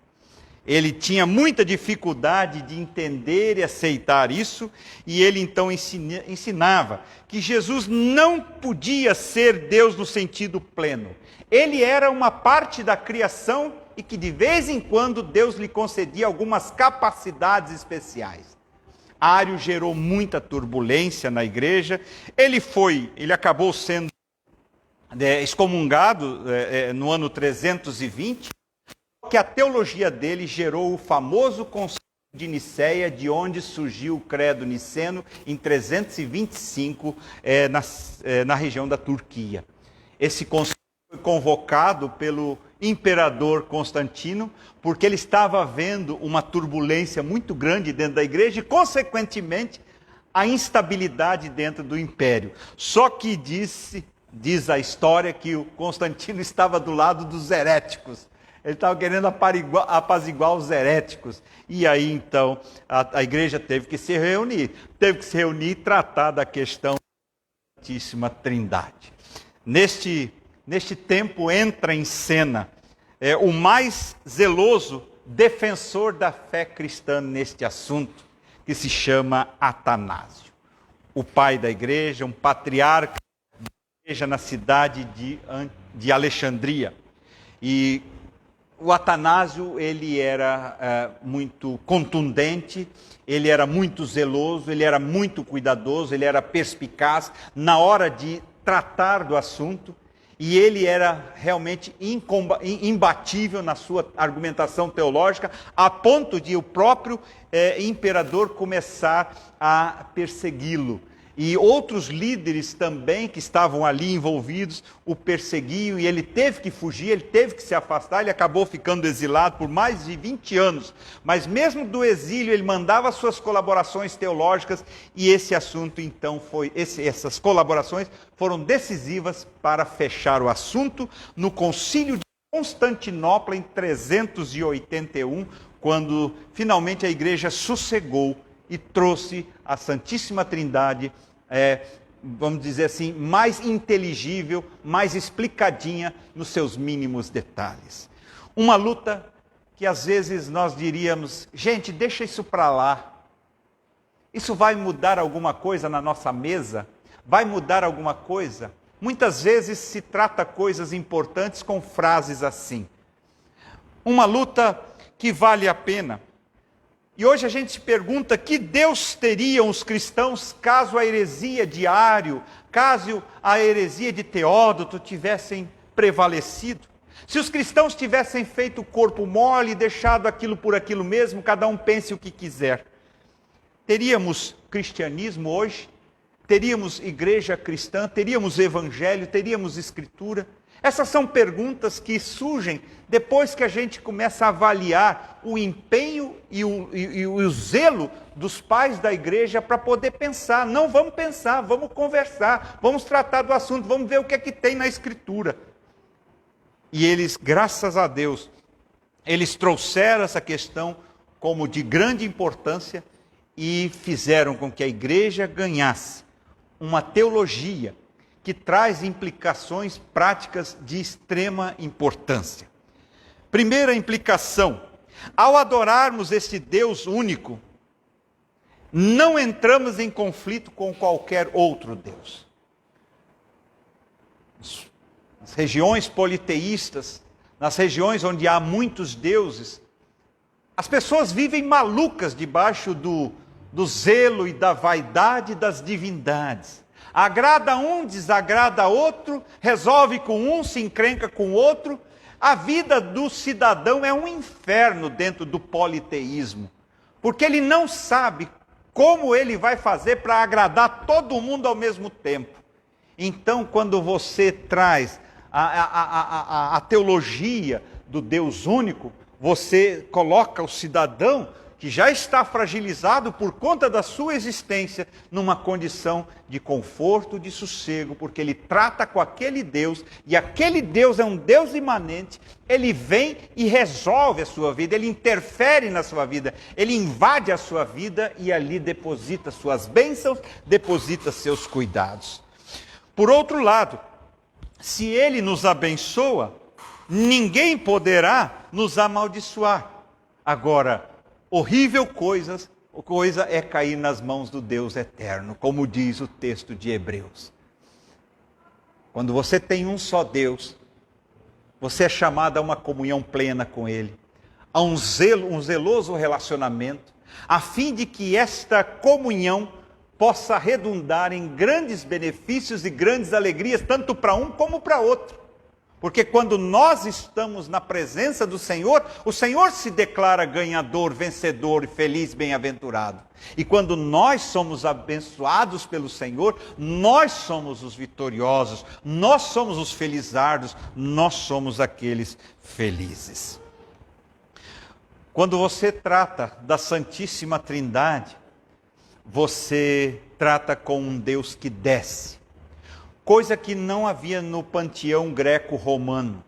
Ele tinha muita dificuldade de entender e aceitar isso, e ele então ensinava que Jesus não podia ser Deus no sentido pleno. Ele era uma parte da criação e que de vez em quando Deus lhe concedia algumas capacidades especiais. Ário gerou muita turbulência na igreja. Ele acabou sendo excomungado no ano 320, que a teologia dele gerou o famoso Concílio de Nicéia, de onde surgiu o credo niceno em 325, na região da Turquia. Esse concílio foi convocado pelo imperador Constantino, porque ele estava vendo uma turbulência muito grande dentro da igreja e, consequentemente, a instabilidade dentro do império. Só que diz a história que o Constantino estava do lado dos heréticos. Ele estava querendo apaziguar os heréticos. E aí, então, a igreja teve que se reunir. E tratar da questão da Santíssima Trindade. Neste tempo entra em cena o mais zeloso defensor da fé cristã neste assunto, que se chama Atanásio. O pai da igreja, um patriarca da igreja na cidade de Alexandria. E o Atanásio, ele era muito contundente, ele era muito zeloso, ele era muito cuidadoso, ele era perspicaz na hora de tratar do assunto, e ele era realmente imbatível na sua argumentação teológica, a ponto de o próprio imperador começar a persegui-lo. E outros líderes também que estavam ali envolvidos o perseguiam, e ele teve que fugir, ele teve que se afastar, ele acabou ficando exilado por mais de 20 anos. Mas mesmo do exílio ele mandava suas colaborações teológicas, e esse assunto então essas colaborações foram decisivas para fechar o assunto no Concílio de Constantinopla em 381, quando finalmente a igreja sossegou e trouxe a Santíssima Trindade, vamos dizer assim, mais inteligível, mais explicadinha nos seus mínimos detalhes. Uma luta que às vezes nós diríamos, gente, deixa isso para lá. Isso vai mudar alguma coisa na nossa mesa? Vai mudar alguma coisa? Muitas vezes se trata coisas importantes com frases assim. Uma luta que vale a pena. E hoje a gente se pergunta que Deus teriam os cristãos caso a heresia de Ário, caso a heresia de Teódoto tivessem prevalecido. Se os cristãos tivessem feito o corpo mole e deixado aquilo por aquilo mesmo, cada um pense o que quiser. Teríamos cristianismo hoje? Teríamos igreja cristã? Teríamos evangelho? Teríamos escritura? Essas são perguntas que surgem depois que a gente começa a avaliar o empenho e o zelo dos pais da igreja para poder pensar. Não, vamos pensar, vamos conversar, vamos tratar do assunto, vamos ver o que é que tem na Escritura. E eles, graças a Deus, eles trouxeram essa questão como de grande importância e fizeram com que a igreja ganhasse uma teologia que traz implicações práticas de extrema importância. Primeira implicação: ao adorarmos este Deus único, não entramos em conflito com qualquer outro Deus. Nas regiões politeístas, nas regiões onde há muitos deuses, as pessoas vivem malucas debaixo do zelo e da vaidade das divindades. Agrada um, desagrada outro, resolve com um, se encrenca com o outro. A vida do cidadão é um inferno dentro do politeísmo, porque ele não sabe como ele vai fazer para agradar todo mundo ao mesmo tempo. Então, quando você traz a teologia do Deus único, você coloca o cidadão que já está fragilizado por conta da sua existência, numa condição de conforto, de sossego, porque ele trata com aquele Deus, e aquele Deus é um Deus imanente, ele vem e resolve a sua vida, ele interfere na sua vida, ele invade a sua vida e ali deposita suas bênçãos, deposita seus cuidados. Por outro lado, se ele nos abençoa, ninguém poderá nos amaldiçoar. Agora, horrível coisa é cair nas mãos do Deus eterno, como diz o texto de Hebreus. Quando você tem um só Deus, você é chamado a uma comunhão plena com Ele, a um zeloso relacionamento, a fim de que esta comunhão possa redundar em grandes benefícios e grandes alegrias, tanto para um como para outro. Porque quando nós estamos na presença do Senhor, o Senhor se declara ganhador, vencedor e feliz, bem-aventurado. E quando nós somos abençoados pelo Senhor, nós somos os vitoriosos, nós somos os felizardos, nós somos aqueles felizes. Quando você trata da Santíssima Trindade, você trata com um Deus que desce. Coisa que não havia no panteão greco-romano.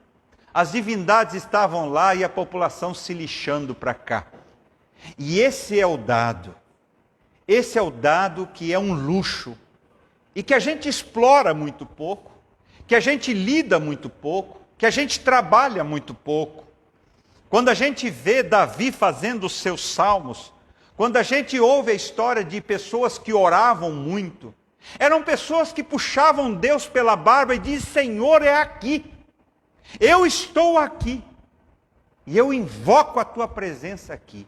As divindades estavam lá e a população se lixando para cá. E esse é o dado que é um luxo, e que a gente explora muito pouco, que a gente lida muito pouco, que a gente trabalha muito pouco. Quando a gente vê Davi fazendo os seus salmos, quando a gente ouve a história de pessoas que oravam muito, eram pessoas que puxavam Deus pela barba e diziam: Senhor, é aqui, eu estou aqui, e eu invoco a tua presença aqui.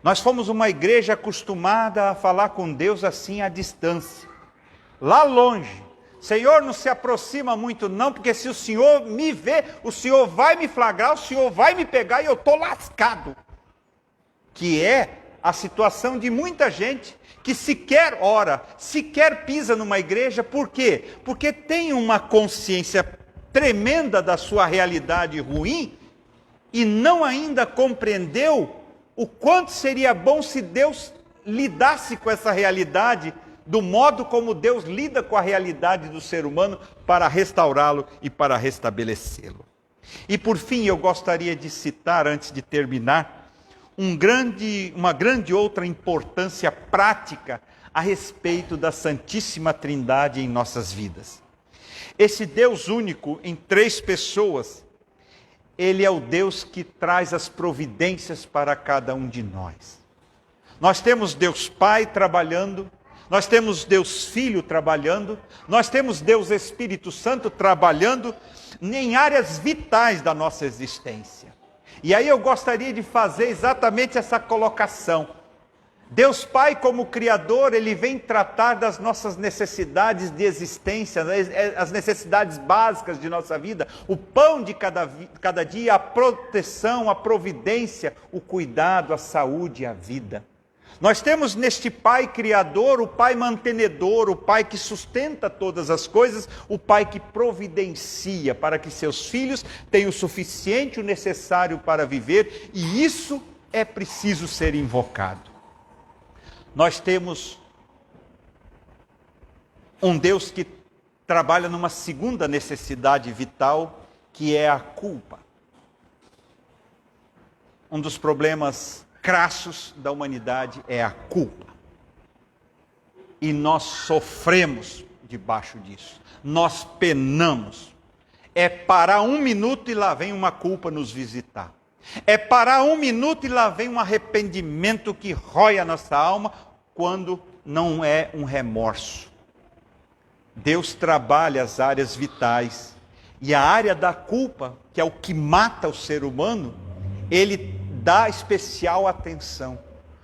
Nós fomos uma igreja acostumada a falar com Deus assim à distância, lá longe. Senhor, não se aproxima muito não, porque se o Senhor me vê, o Senhor vai me flagrar, o Senhor vai me pegar e eu estou lascado. Que é a situação de muita gente que sequer ora, sequer pisa numa igreja. Por quê? Porque tem uma consciência tremenda da sua realidade ruim e não ainda compreendeu o quanto seria bom se Deus lidasse com essa realidade do modo como Deus lida com a realidade do ser humano para restaurá-lo e para restabelecê-lo. E por fim, eu gostaria de citar, antes de terminar, uma grande outra importância prática a respeito da Santíssima Trindade em nossas vidas. Esse Deus único em três pessoas, Ele é o Deus que traz as providências para cada um de nós. Nós temos Deus Pai trabalhando, nós temos Deus Filho trabalhando, nós temos Deus Espírito Santo trabalhando em áreas vitais da nossa existência. E aí eu gostaria de fazer exatamente essa colocação. Deus Pai, como Criador, Ele vem tratar das nossas necessidades de existência, as necessidades básicas de nossa vida, o pão de cada dia, a proteção, a providência, o cuidado, a saúde e a vida. Nós temos neste Pai Criador, o Pai mantenedor, o Pai que sustenta todas as coisas, o Pai que providencia para que seus filhos tenham o suficiente, o necessário para viver, e isso é preciso ser invocado. Nós temos um Deus que trabalha numa segunda necessidade vital, que é a culpa. Um dos problemas crassos da humanidade é a culpa. E nós sofremos debaixo disso. Nós penamos. É parar um minuto e lá vem uma culpa nos visitar. É parar um minuto e lá vem um arrependimento que rói a nossa alma, quando não é um remorso. Deus trabalha as áreas vitais. E a área da culpa, que é o que mata o ser humano, Ele dá especial atenção,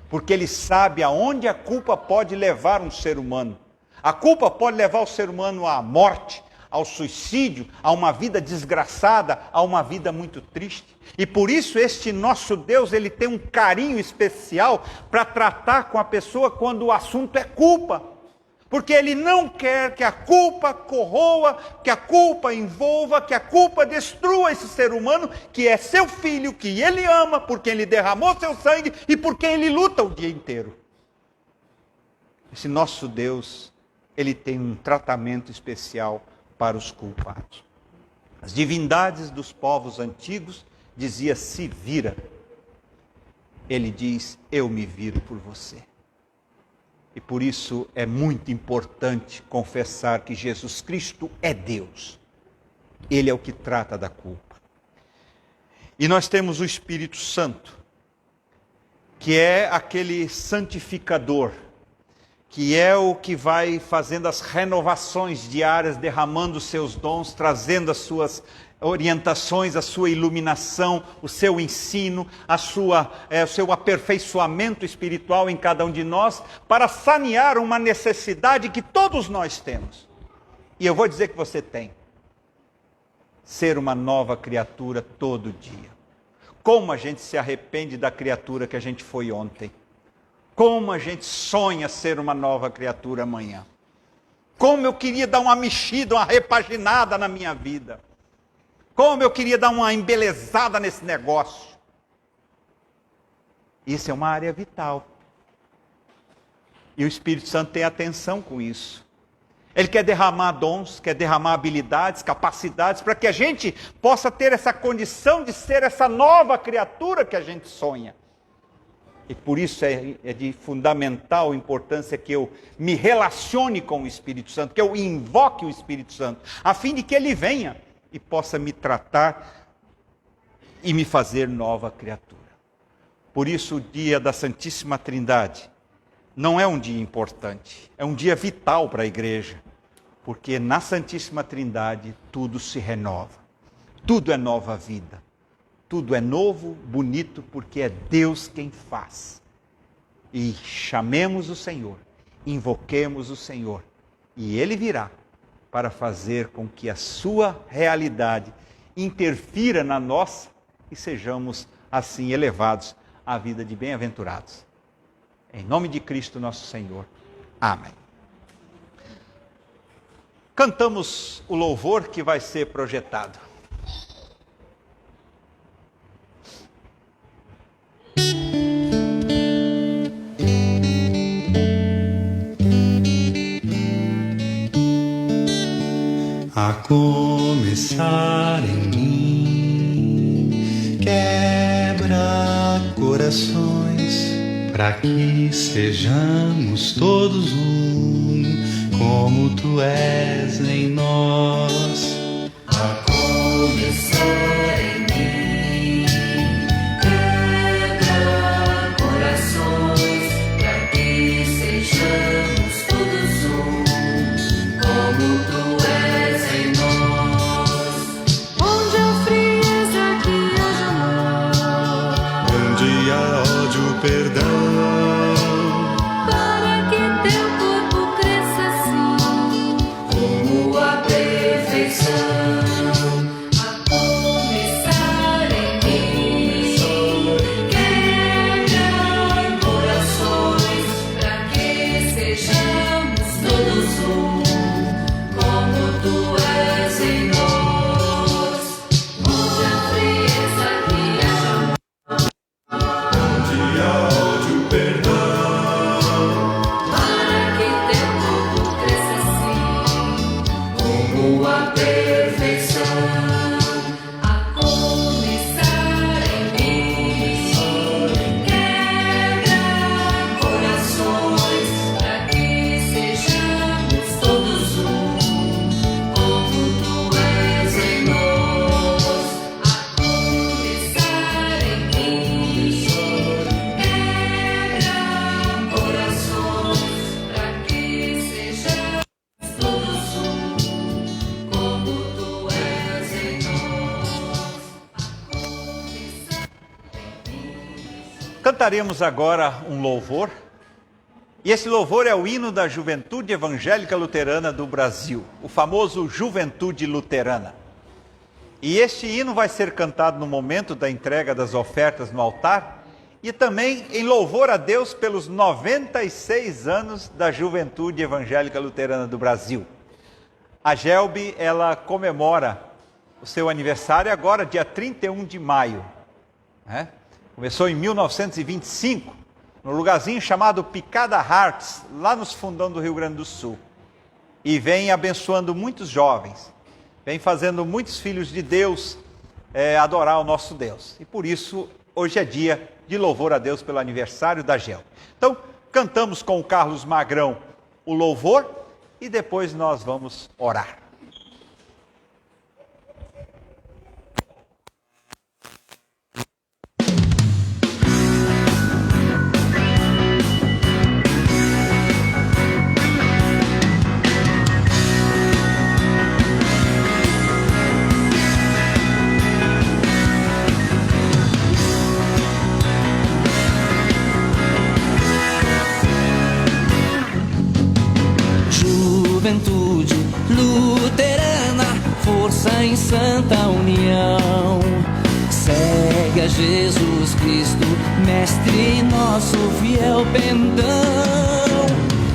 porque Ele sabe aonde a culpa pode levar um ser humano. A culpa pode levar o ser humano à morte, ao suicídio, a uma vida desgraçada, a uma vida muito triste. E por isso este nosso Deus, Ele tem um carinho especial para tratar com a pessoa quando o assunto é culpa. Porque Ele não quer que a culpa corroa, que a culpa envolva, que a culpa destrua esse ser humano, que é seu filho, que Ele ama, por quem Ele derramou seu sangue e por quem Ele luta o dia inteiro. Esse nosso Deus, Ele tem um tratamento especial para os culpados. As divindades dos povos antigos diziam: se vira. Ele diz: eu me viro por você. E por isso é muito importante confessar que Jesus Cristo é Deus. Ele é o que trata da culpa. E nós temos o Espírito Santo, que é aquele santificador, que é o que vai fazendo as renovações diárias, derramando os seus dons, trazendo as suas orientações, a sua iluminação, o seu ensino, o seu aperfeiçoamento espiritual em cada um de nós, para sanear uma necessidade que todos nós temos. E eu vou dizer que você tem. Ser uma nova criatura todo dia. Como a gente se arrepende da criatura que a gente foi ontem. Como a gente sonha ser uma nova criatura amanhã. Como eu queria dar uma mexida, uma repaginada na minha vida. Como eu queria dar uma embelezada nesse negócio. Isso é uma área vital. E o Espírito Santo tem atenção com isso. Ele quer derramar dons, quer derramar habilidades, capacidades, para que a gente possa ter essa condição de ser essa nova criatura que a gente sonha. E por isso é de fundamental importância que eu me relacione com o Espírito Santo, que eu invoque o Espírito Santo, a fim de que ele venha e possa me tratar e me fazer nova criatura. Por isso o dia da Santíssima Trindade não é um dia importante, é um dia vital para a igreja, porque na Santíssima Trindade tudo se renova, tudo é nova vida, tudo é novo, bonito, porque é Deus quem faz. E chamemos o Senhor, invoquemos o Senhor, e Ele virá para fazer com que a sua realidade interfira na nossa e sejamos assim elevados à vida de bem-aventurados. Em nome de Cristo nosso Senhor. Amém. Cantamos o louvor que vai ser projetado. A começar em mim, quebra corações, para que sejamos todos um, como tu és em nós. A começar em mim, quebra corações, para que sejamos todos um, como tu és em nós. Onde há frieza que haja amor, Onde há ódio, perdão, para que teu corpo cresça assim, Como a perfeição, a começar em mim, quebra corações, para que sejamos todos um, como tu és em nós. Onde a frieza que haja amor, onde há ódio, perdão, para que teu corpo cresça assim, como a perfeição, a começar em mim, quebra corações, para que sejamos todos um, como tu és em nós. A começar em mim, quebra corações, para que sejamos todos um, como tu és em nós. Cantaremos agora um louvor, e esse louvor é o hino da Juventude Evangélica Luterana do Brasil, o famoso Juventude Luterana. E este hino vai ser cantado no momento da entrega das ofertas no altar, e também em louvor a Deus pelos 96 anos da Juventude Evangélica Luterana do Brasil. A Gelbi, ela comemora o seu aniversário agora, dia 31 de maio. Né? Começou em 1925, num lugarzinho chamado Picada Hearts, lá nos fundão do Rio Grande do Sul. E vem abençoando muitos jovens, vem fazendo muitos filhos de Deus adorar o nosso Deus. E por isso, hoje é dia de louvor a Deus pelo aniversário da Gelbi. Então, cantamos com o Carlos Magrão o louvor e depois nós vamos orar. Juventude luterana, força em santa união. Segue a Jesus Cristo, mestre nosso fiel pendão.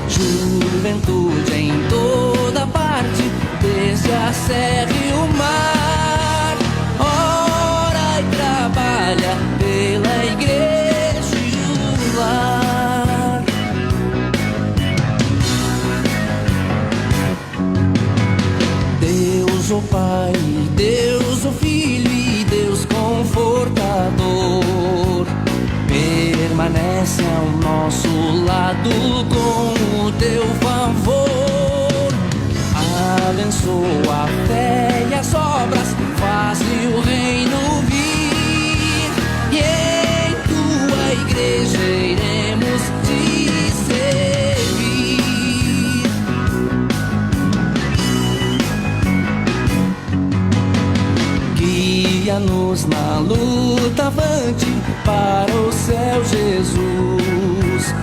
Juventude em toda parte, desde a serra e o mar. Ora e trabalha pela igreja e o lar. Deus o Pai, Deus o Filho e Deus Confortador, permanece ao nosso lado com o teu favor. Abençoa a fé e as obras, faz o reino vir. E em tua igreja iremos te servir. Guia-nos na luta avante para o céu, Jesus,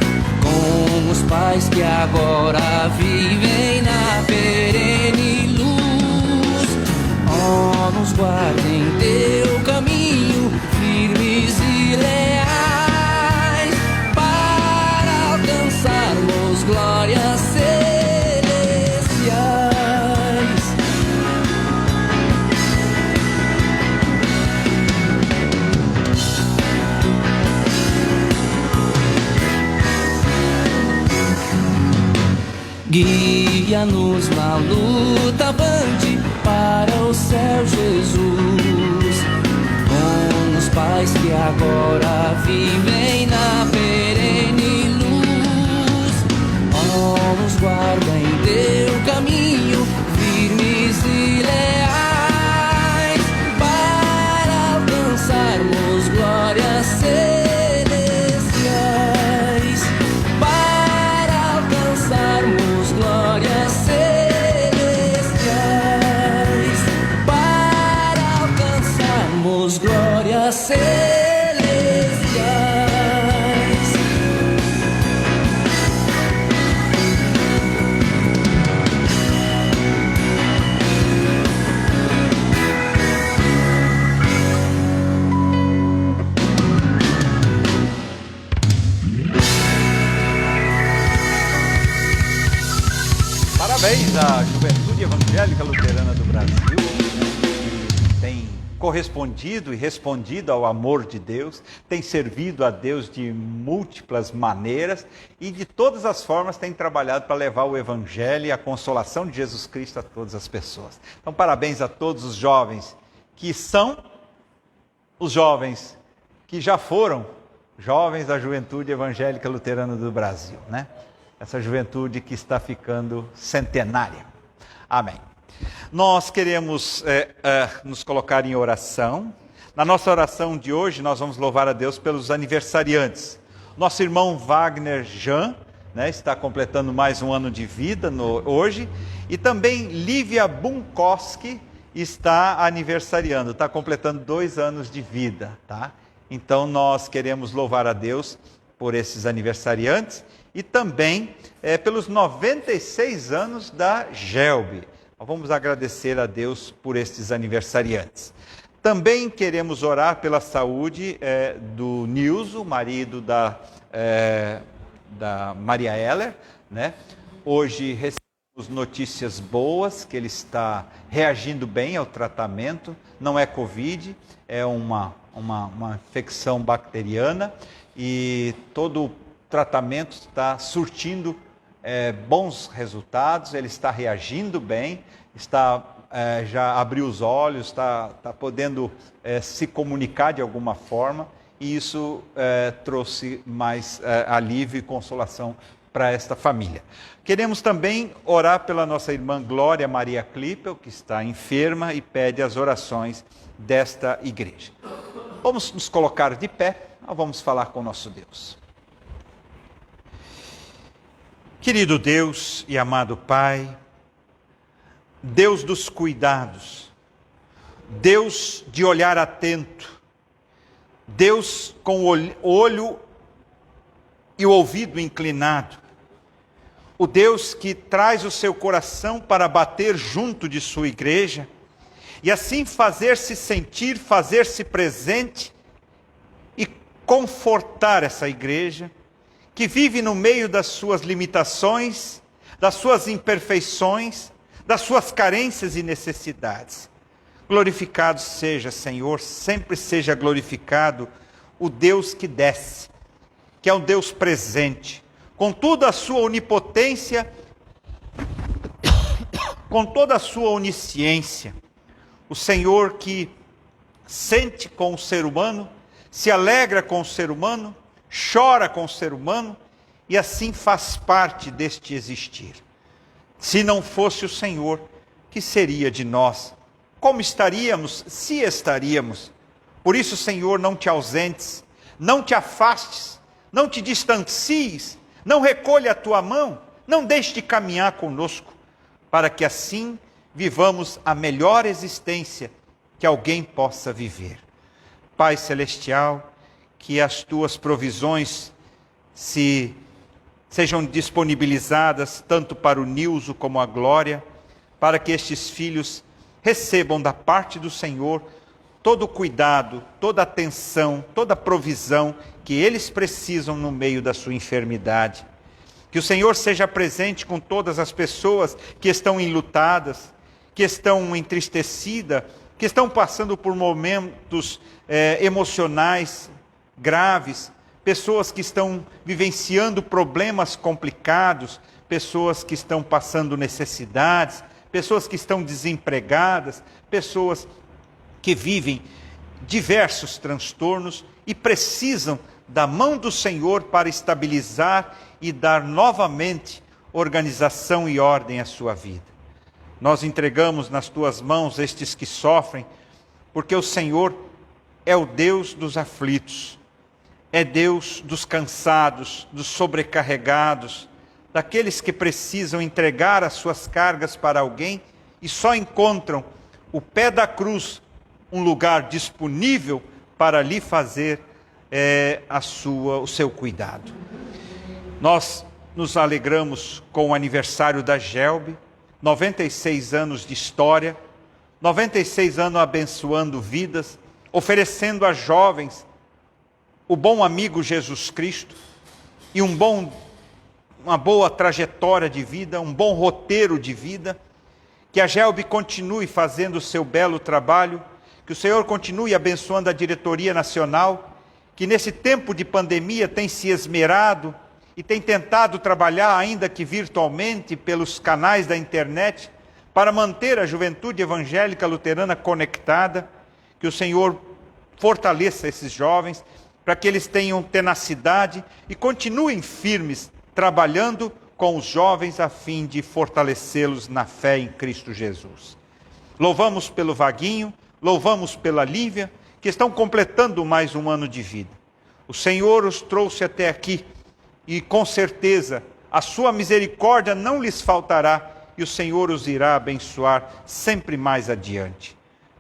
com os pais que agora vivem na perene luz. Ó, nos guarda em teu caminho, firmes e leais, para alcançarmos glórias celestiais. Guia-nos na luta avante para o céu, Jesus, com os pais que agora vivem na perene luz. Ó, nos guarda em teu caminho, firmes e leais, para alcançarmos glórias celestiais. Para alcançarmos glórias celestiais, para alcançarmos glórias celestiais. Parabéns à Juventude Evangélica Luterana do Brasil, que tem correspondido e respondido ao amor de Deus, tem servido a Deus de múltiplas maneiras e de todas as formas tem trabalhado para levar o Evangelho e a consolação de Jesus Cristo a todas as pessoas. Então, parabéns a todos os jovens que são os jovens que já foram jovens da Juventude Evangélica Luterana do Brasil, né? Essa juventude que está ficando centenária. Amém. Nós queremos nos colocar em oração. Na nossa oração de hoje, nós vamos louvar a Deus pelos aniversariantes. Nosso irmão Wagner Jean, né, está completando mais um ano de vida hoje. E também Lívia Bunkowski está aniversariando, está completando 2 anos de vida. Tá? Então nós queremos louvar a Deus por esses aniversariantes. E também pelos 96 anos da Gelbi. Nós vamos agradecer a Deus por estes aniversariantes. Também queremos orar pela saúde do Nilson, marido da Maria Heller, né? Hoje recebemos notícias boas, que ele está reagindo bem ao tratamento. Não é Covid, é uma infecção bacteriana, e todo o tratamento está surtindo bons resultados. Ele está reagindo bem, já abriu os olhos, está podendo se comunicar de alguma forma, e isso trouxe mais alívio e consolação para esta família. Queremos também orar pela nossa irmã Glória Maria Klippel, que está enferma e pede as orações desta igreja. Vamos nos colocar de pé, nós vamos falar com o nosso Deus. Querido Deus e amado Pai, Deus dos cuidados, Deus de olhar atento, Deus com o olho e o ouvido inclinado, o Deus que traz o seu coração para bater junto de sua igreja, e assim fazer-se sentir, fazer-se presente e confortar essa igreja, que vive no meio das suas limitações, das suas imperfeições, das suas carências e necessidades. Glorificado seja, Senhor, sempre seja glorificado o Deus que desce, que é um Deus presente, com toda a sua onipotência, com toda a sua onisciência. O Senhor que sente com o ser humano, se alegra com o ser humano, chora com o ser humano, e assim faz parte deste existir. Se não fosse o Senhor, que seria de nós? Como estaríamos, se estaríamos? Por isso, Senhor, não te ausentes, não te afastes, não te distancies, não recolha a tua mão, não deixe de caminhar conosco, para que assim vivamos a melhor existência que alguém possa viver. Pai Celestial, que as tuas provisões sejam disponibilizadas tanto para o Nilson como a Glória, para que estes filhos recebam da parte do Senhor todo o cuidado, toda a atenção, toda a provisão que eles precisam no meio da sua enfermidade. Que o Senhor seja presente com todas as pessoas que estão enlutadas, que estão entristecidas, que estão passando por momentos emocionais graves, pessoas que estão vivenciando problemas complicados, pessoas que estão passando necessidades, pessoas que estão desempregadas, pessoas que vivem diversos transtornos e precisam da mão do Senhor para estabilizar e dar novamente organização e ordem à sua vida. Nós entregamos nas tuas mãos estes que sofrem, porque o Senhor é o Deus dos aflitos, é Deus dos cansados, dos sobrecarregados, daqueles que precisam entregar as suas cargas para alguém e só encontram o pé da cruz, um lugar disponível para lhe fazer o seu cuidado. Nós nos alegramos com o aniversário da Gelbe, 96 anos de história, 96 anos abençoando vidas, oferecendo a jovens o bom amigo Jesus Cristo e uma boa trajetória de vida, um bom roteiro de vida. Que a Gelbe continue fazendo o seu belo trabalho, que o Senhor continue abençoando a diretoria nacional, que nesse tempo de pandemia tem se esmerado e tem tentado trabalhar, ainda que virtualmente, pelos canais da internet, para manter a juventude evangélica luterana conectada. Que o Senhor fortaleça esses jovens, para que eles tenham tenacidade e continuem firmes, trabalhando com os jovens a fim de fortalecê-los na fé em Cristo Jesus. Louvamos pelo Vaguinho, louvamos pela Lívia, que estão completando mais um ano de vida. O Senhor os trouxe até aqui e com certeza a sua misericórdia não lhes faltará e o Senhor os irá abençoar sempre mais adiante.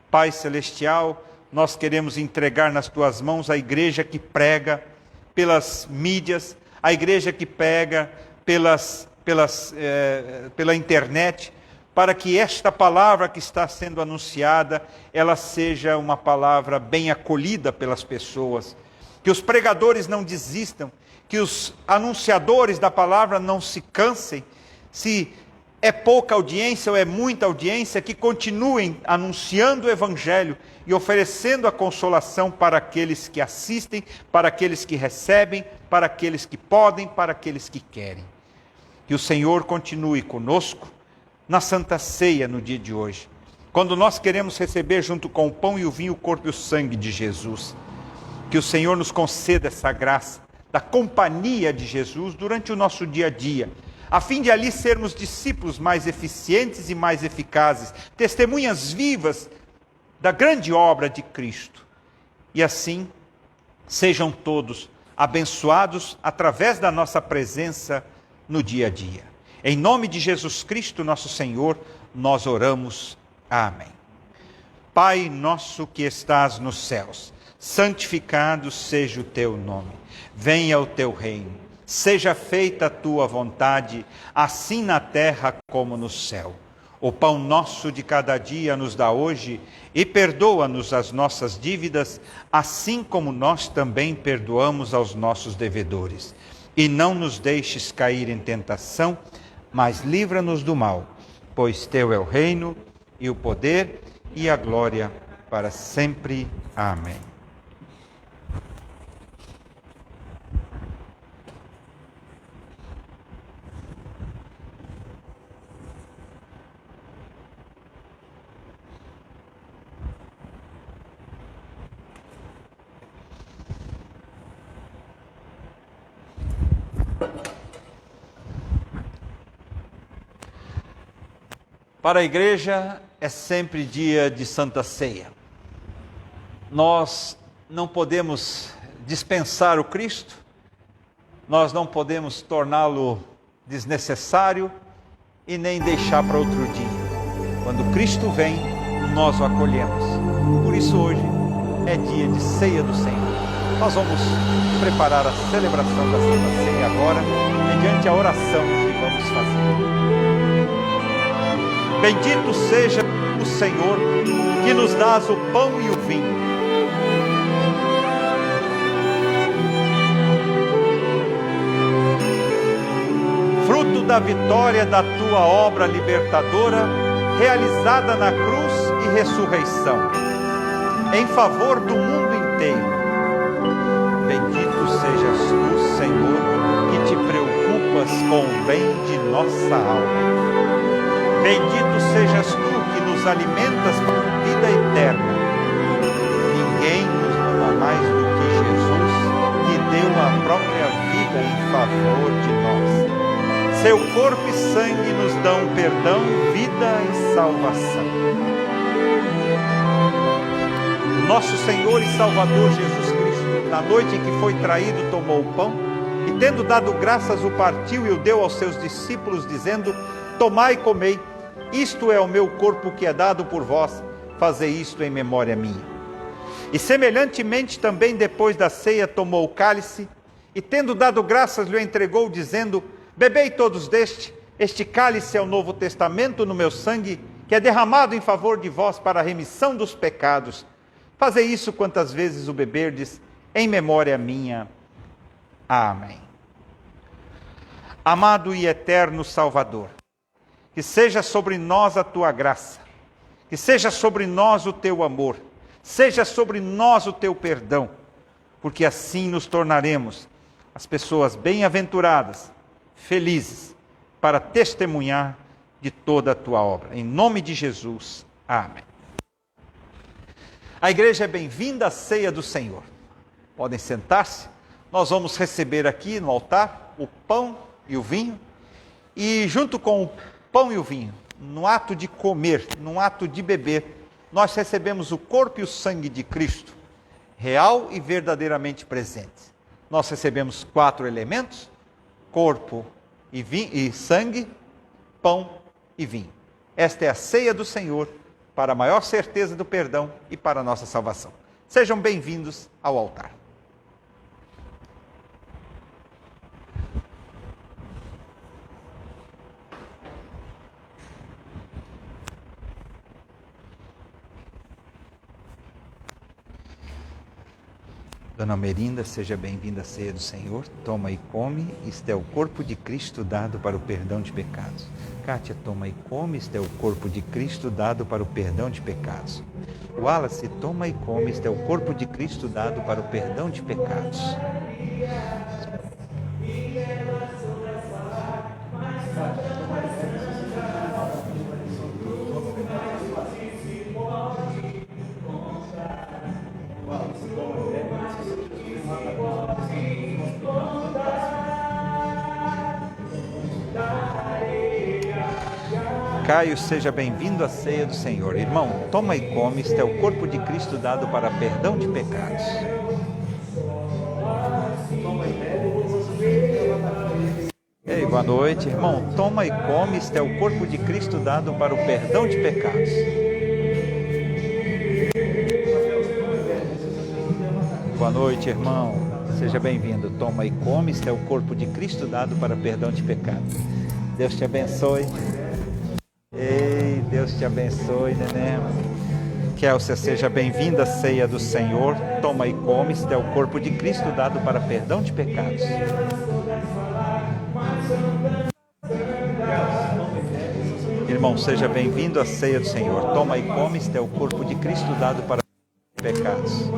Pai Celestial, nós queremos entregar nas tuas mãos a igreja que prega pelas mídias, a igreja que pega pela internet, para que esta palavra que está sendo anunciada, ela seja uma palavra bem acolhida pelas pessoas, que os pregadores não desistam, que os anunciadores da palavra não se cansem, se é pouca audiência ou é muita audiência, que continuem anunciando o Evangelho e oferecendo a consolação para aqueles que assistem, para aqueles que recebem, para aqueles que podem, para aqueles que querem. Que o Senhor continue conosco na Santa Ceia no dia de hoje, quando nós queremos receber junto com o pão e o vinho o corpo e o sangue de Jesus. Que o Senhor nos conceda essa graça da companhia de Jesus durante o nosso dia a dia, a fim de ali sermos discípulos mais eficientes e mais eficazes, testemunhas vivas da grande obra de Cristo. E assim, sejam todos abençoados através da nossa presença no dia a dia. Em nome de Jesus Cristo, nosso Senhor, nós oramos. Amém. Pai nosso que estás nos céus, santificado seja o teu nome. Venha o teu reino. Seja feita a tua vontade, assim na terra como no céu. O pão nosso de cada dia nos dá hoje e perdoa-nos as nossas dívidas, assim como nós também perdoamos aos nossos devedores. E não nos deixes cair em tentação, mas livra-nos do mal, pois teu é o reino e o poder e a glória para sempre. Amém. Para a igreja é sempre dia de Santa Ceia. Nós não podemos dispensar o Cristo, nós não podemos torná-lo desnecessário e nem deixar para outro dia. Quando Cristo vem, nós o acolhemos. Por isso hoje é dia de Ceia do Senhor. Nós vamos preparar a celebração da Santa Ceia agora, mediante a oração que vamos fazer. Bendito seja o Senhor, que nos dás o pão e o vinho. Fruto da vitória da tua obra libertadora, realizada na cruz e ressurreição, em favor do mundo inteiro. Bendito sejas tu, Senhor, que te preocupas com o bem de nossa alma. Bendito sejas tu que nos alimentas com vida eterna. Ninguém nos ama mais do que Jesus, que deu a própria vida em favor de nós. Seu corpo e sangue nos dão perdão, vida e salvação. Nosso Senhor e Salvador Jesus Cristo, na noite em que foi traído, tomou o pão e, tendo dado graças, o partiu e o deu aos seus discípulos, dizendo: tomai e comei, isto é o meu corpo que é dado por vós, fazei isto em memória minha. E semelhantemente também depois da ceia tomou o cálice, e tendo dado graças lhe entregou, dizendo: bebei todos deste, este cálice é o novo testamento no meu sangue, que é derramado em favor de vós para a remissão dos pecados. Fazei isso quantas vezes o beberdes, em memória minha. Amém. Amado e eterno Salvador, que seja sobre nós a tua graça, que seja sobre nós o teu amor, seja sobre nós o teu perdão, porque assim nos tornaremos as pessoas bem-aventuradas, felizes, para testemunhar de toda a tua obra. Em nome de Jesus, amém. A igreja é bem-vinda à ceia do Senhor. Podem sentar-se. Nós vamos receber aqui no altar o pão e o vinho, e junto com o pão e o vinho, no ato de comer, no ato de beber, nós recebemos o corpo e o sangue de Cristo, real e verdadeiramente presente. Nós recebemos 4 elementos: corpo e sangue, pão e vinho. Esta é a ceia do Senhor, para a maior certeza do perdão e para a nossa salvação. Sejam bem-vindos ao altar. Dona Almerinda, seja bem-vinda à ceia do Senhor. Toma e come, isto é o corpo de Cristo dado para o perdão de pecados. Kátia, toma e come, isto é o corpo de Cristo dado para o perdão de pecados. Wallace, toma e come, isto é o corpo de Cristo dado para o perdão de pecados. Caio, seja bem-vindo à ceia do Senhor. Irmão, toma e come, este é o corpo de Cristo dado para perdão de pecados. Ei, boa noite, irmão. Toma e come, este é o corpo de Cristo dado para o perdão de pecados. Boa noite, irmão. Seja bem-vindo. Toma e come, este é o corpo de Cristo dado para perdão de pecados. Deus te abençoe. Ei, Deus te abençoe, neném. Kélcia, seja bem-vinda à ceia do Senhor. Toma e come, este é o corpo de Cristo dado para perdão de pecados. Irmão, seja bem-vindo à ceia do Senhor. Toma e come, este é o corpo de Cristo dado para pecados.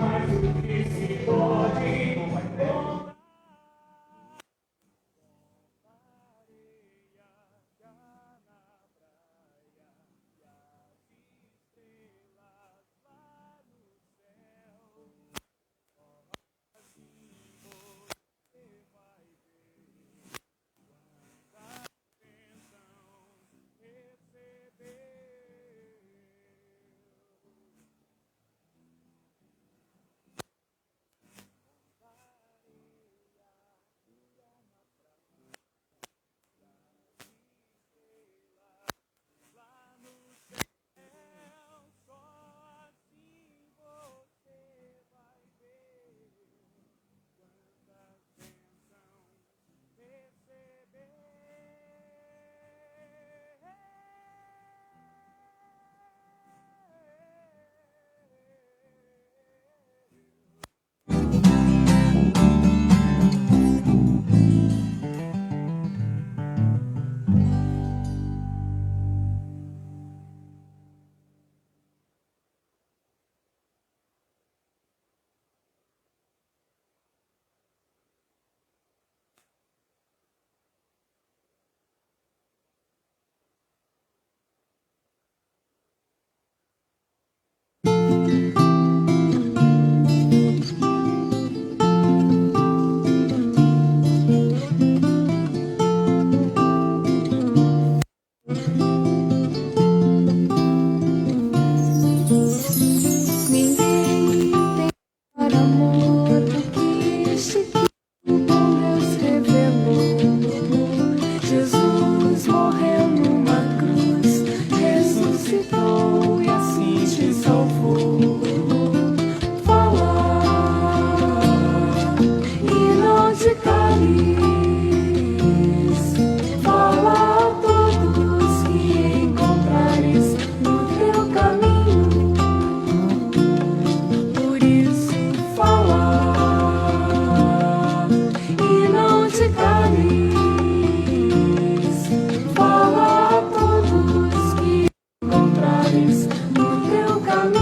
Fala a todos que encontrares no teu caminho.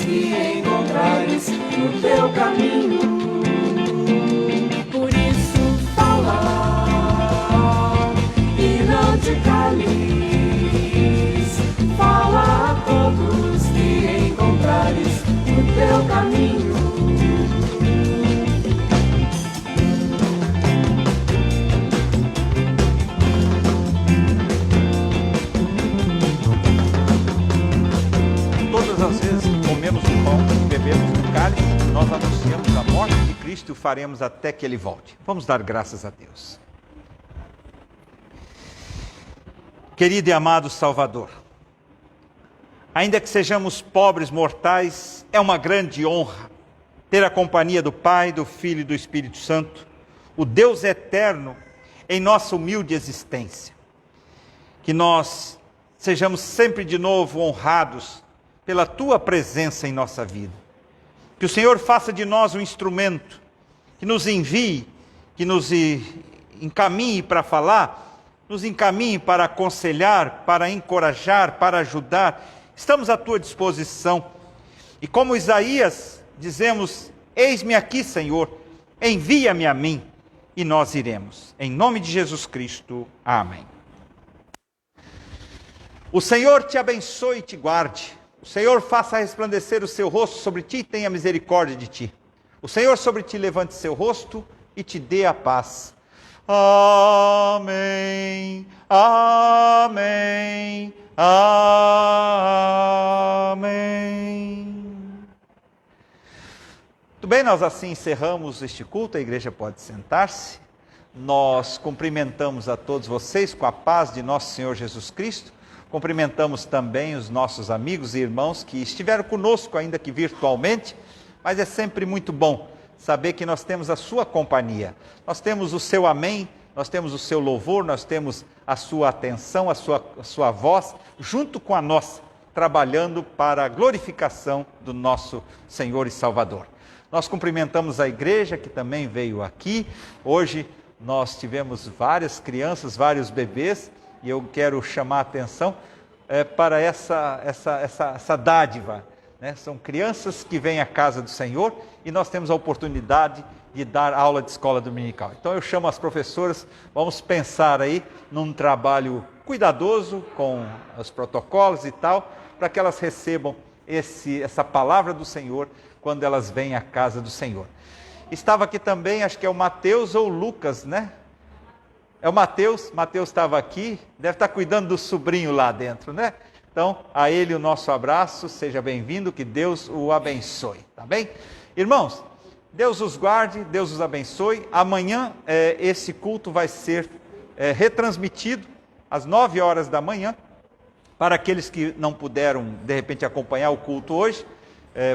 que encontrares no teu caminho. Por isso fala e não te cales. Fala a todos que encontrares no teu caminho. Todas as vezes que comemos o pão e bebemos do cálice, nós anunciamos a morte de Cristo e o faremos até que Ele volte. Vamos dar graças a Deus. Querido e amado Salvador, ainda que sejamos pobres mortais, é uma grande honra ter a companhia do Pai, do Filho e do Espírito Santo, o Deus eterno, em nossa humilde existência. Que nós sejamos sempre de novo honrados pela Tua presença em nossa vida. Que o Senhor faça de nós um instrumento, que nos envie, que nos encaminhe para falar, nos encaminhe para aconselhar, para encorajar, para ajudar. Estamos à Tua disposição. E como Isaías, dizemos: eis-me aqui, Senhor, envia-me a mim, e nós iremos. Em nome de Jesus Cristo. Amém. O Senhor te abençoe e te guarde. O Senhor faça resplandecer o seu rosto sobre ti e tenha misericórdia de ti. O Senhor sobre ti levante seu rosto e te dê a paz. Amém, amém, amém. Muito bem, nós assim encerramos este culto, a igreja pode sentar-se. Nós cumprimentamos a todos vocês com a paz de nosso Senhor Jesus Cristo. Cumprimentamos também os nossos amigos e irmãos que estiveram conosco, ainda que virtualmente, mas é sempre muito bom saber que nós temos a sua companhia. Nós temos o seu amém, nós temos o seu louvor, nós temos a sua atenção, a sua voz, junto com a nossa, trabalhando para a glorificação do nosso Senhor e Salvador. Nós cumprimentamos a igreja que também veio aqui. Hoje nós tivemos várias crianças, vários bebês, e eu quero chamar a atenção para essa dádiva, né? São crianças que vêm à casa do Senhor e nós temos a oportunidade de dar aula de escola dominical. Então eu chamo as professoras, vamos pensar aí num trabalho cuidadoso com os protocolos e tal, para que elas recebam essa palavra do Senhor quando elas vêm à casa do Senhor. Estava aqui também, acho que é o Mateus ou o Lucas, né? É o Mateus estava aqui, deve estar cuidando do sobrinho lá dentro, né? Então, a ele o nosso abraço, seja bem-vindo, que Deus o abençoe, tá bem? Irmãos, Deus os guarde, Deus os abençoe. Amanhã esse culto vai ser retransmitido às 9 horas da manhã, para aqueles que não puderam, de repente, acompanhar o culto hoje,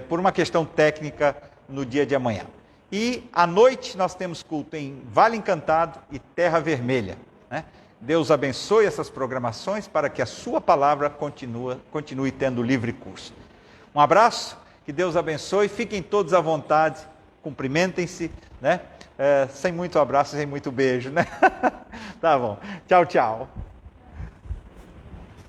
por uma questão técnica no dia de amanhã. E à noite nós temos culto em Vale Encantado e Terra Vermelha, né? Deus abençoe essas programações para que a sua palavra continue tendo livre curso. Um abraço, que Deus abençoe, fiquem todos à vontade, cumprimentem-se, né? Sem muito abraço, sem muito beijo, né? Tá bom, tchau, tchau.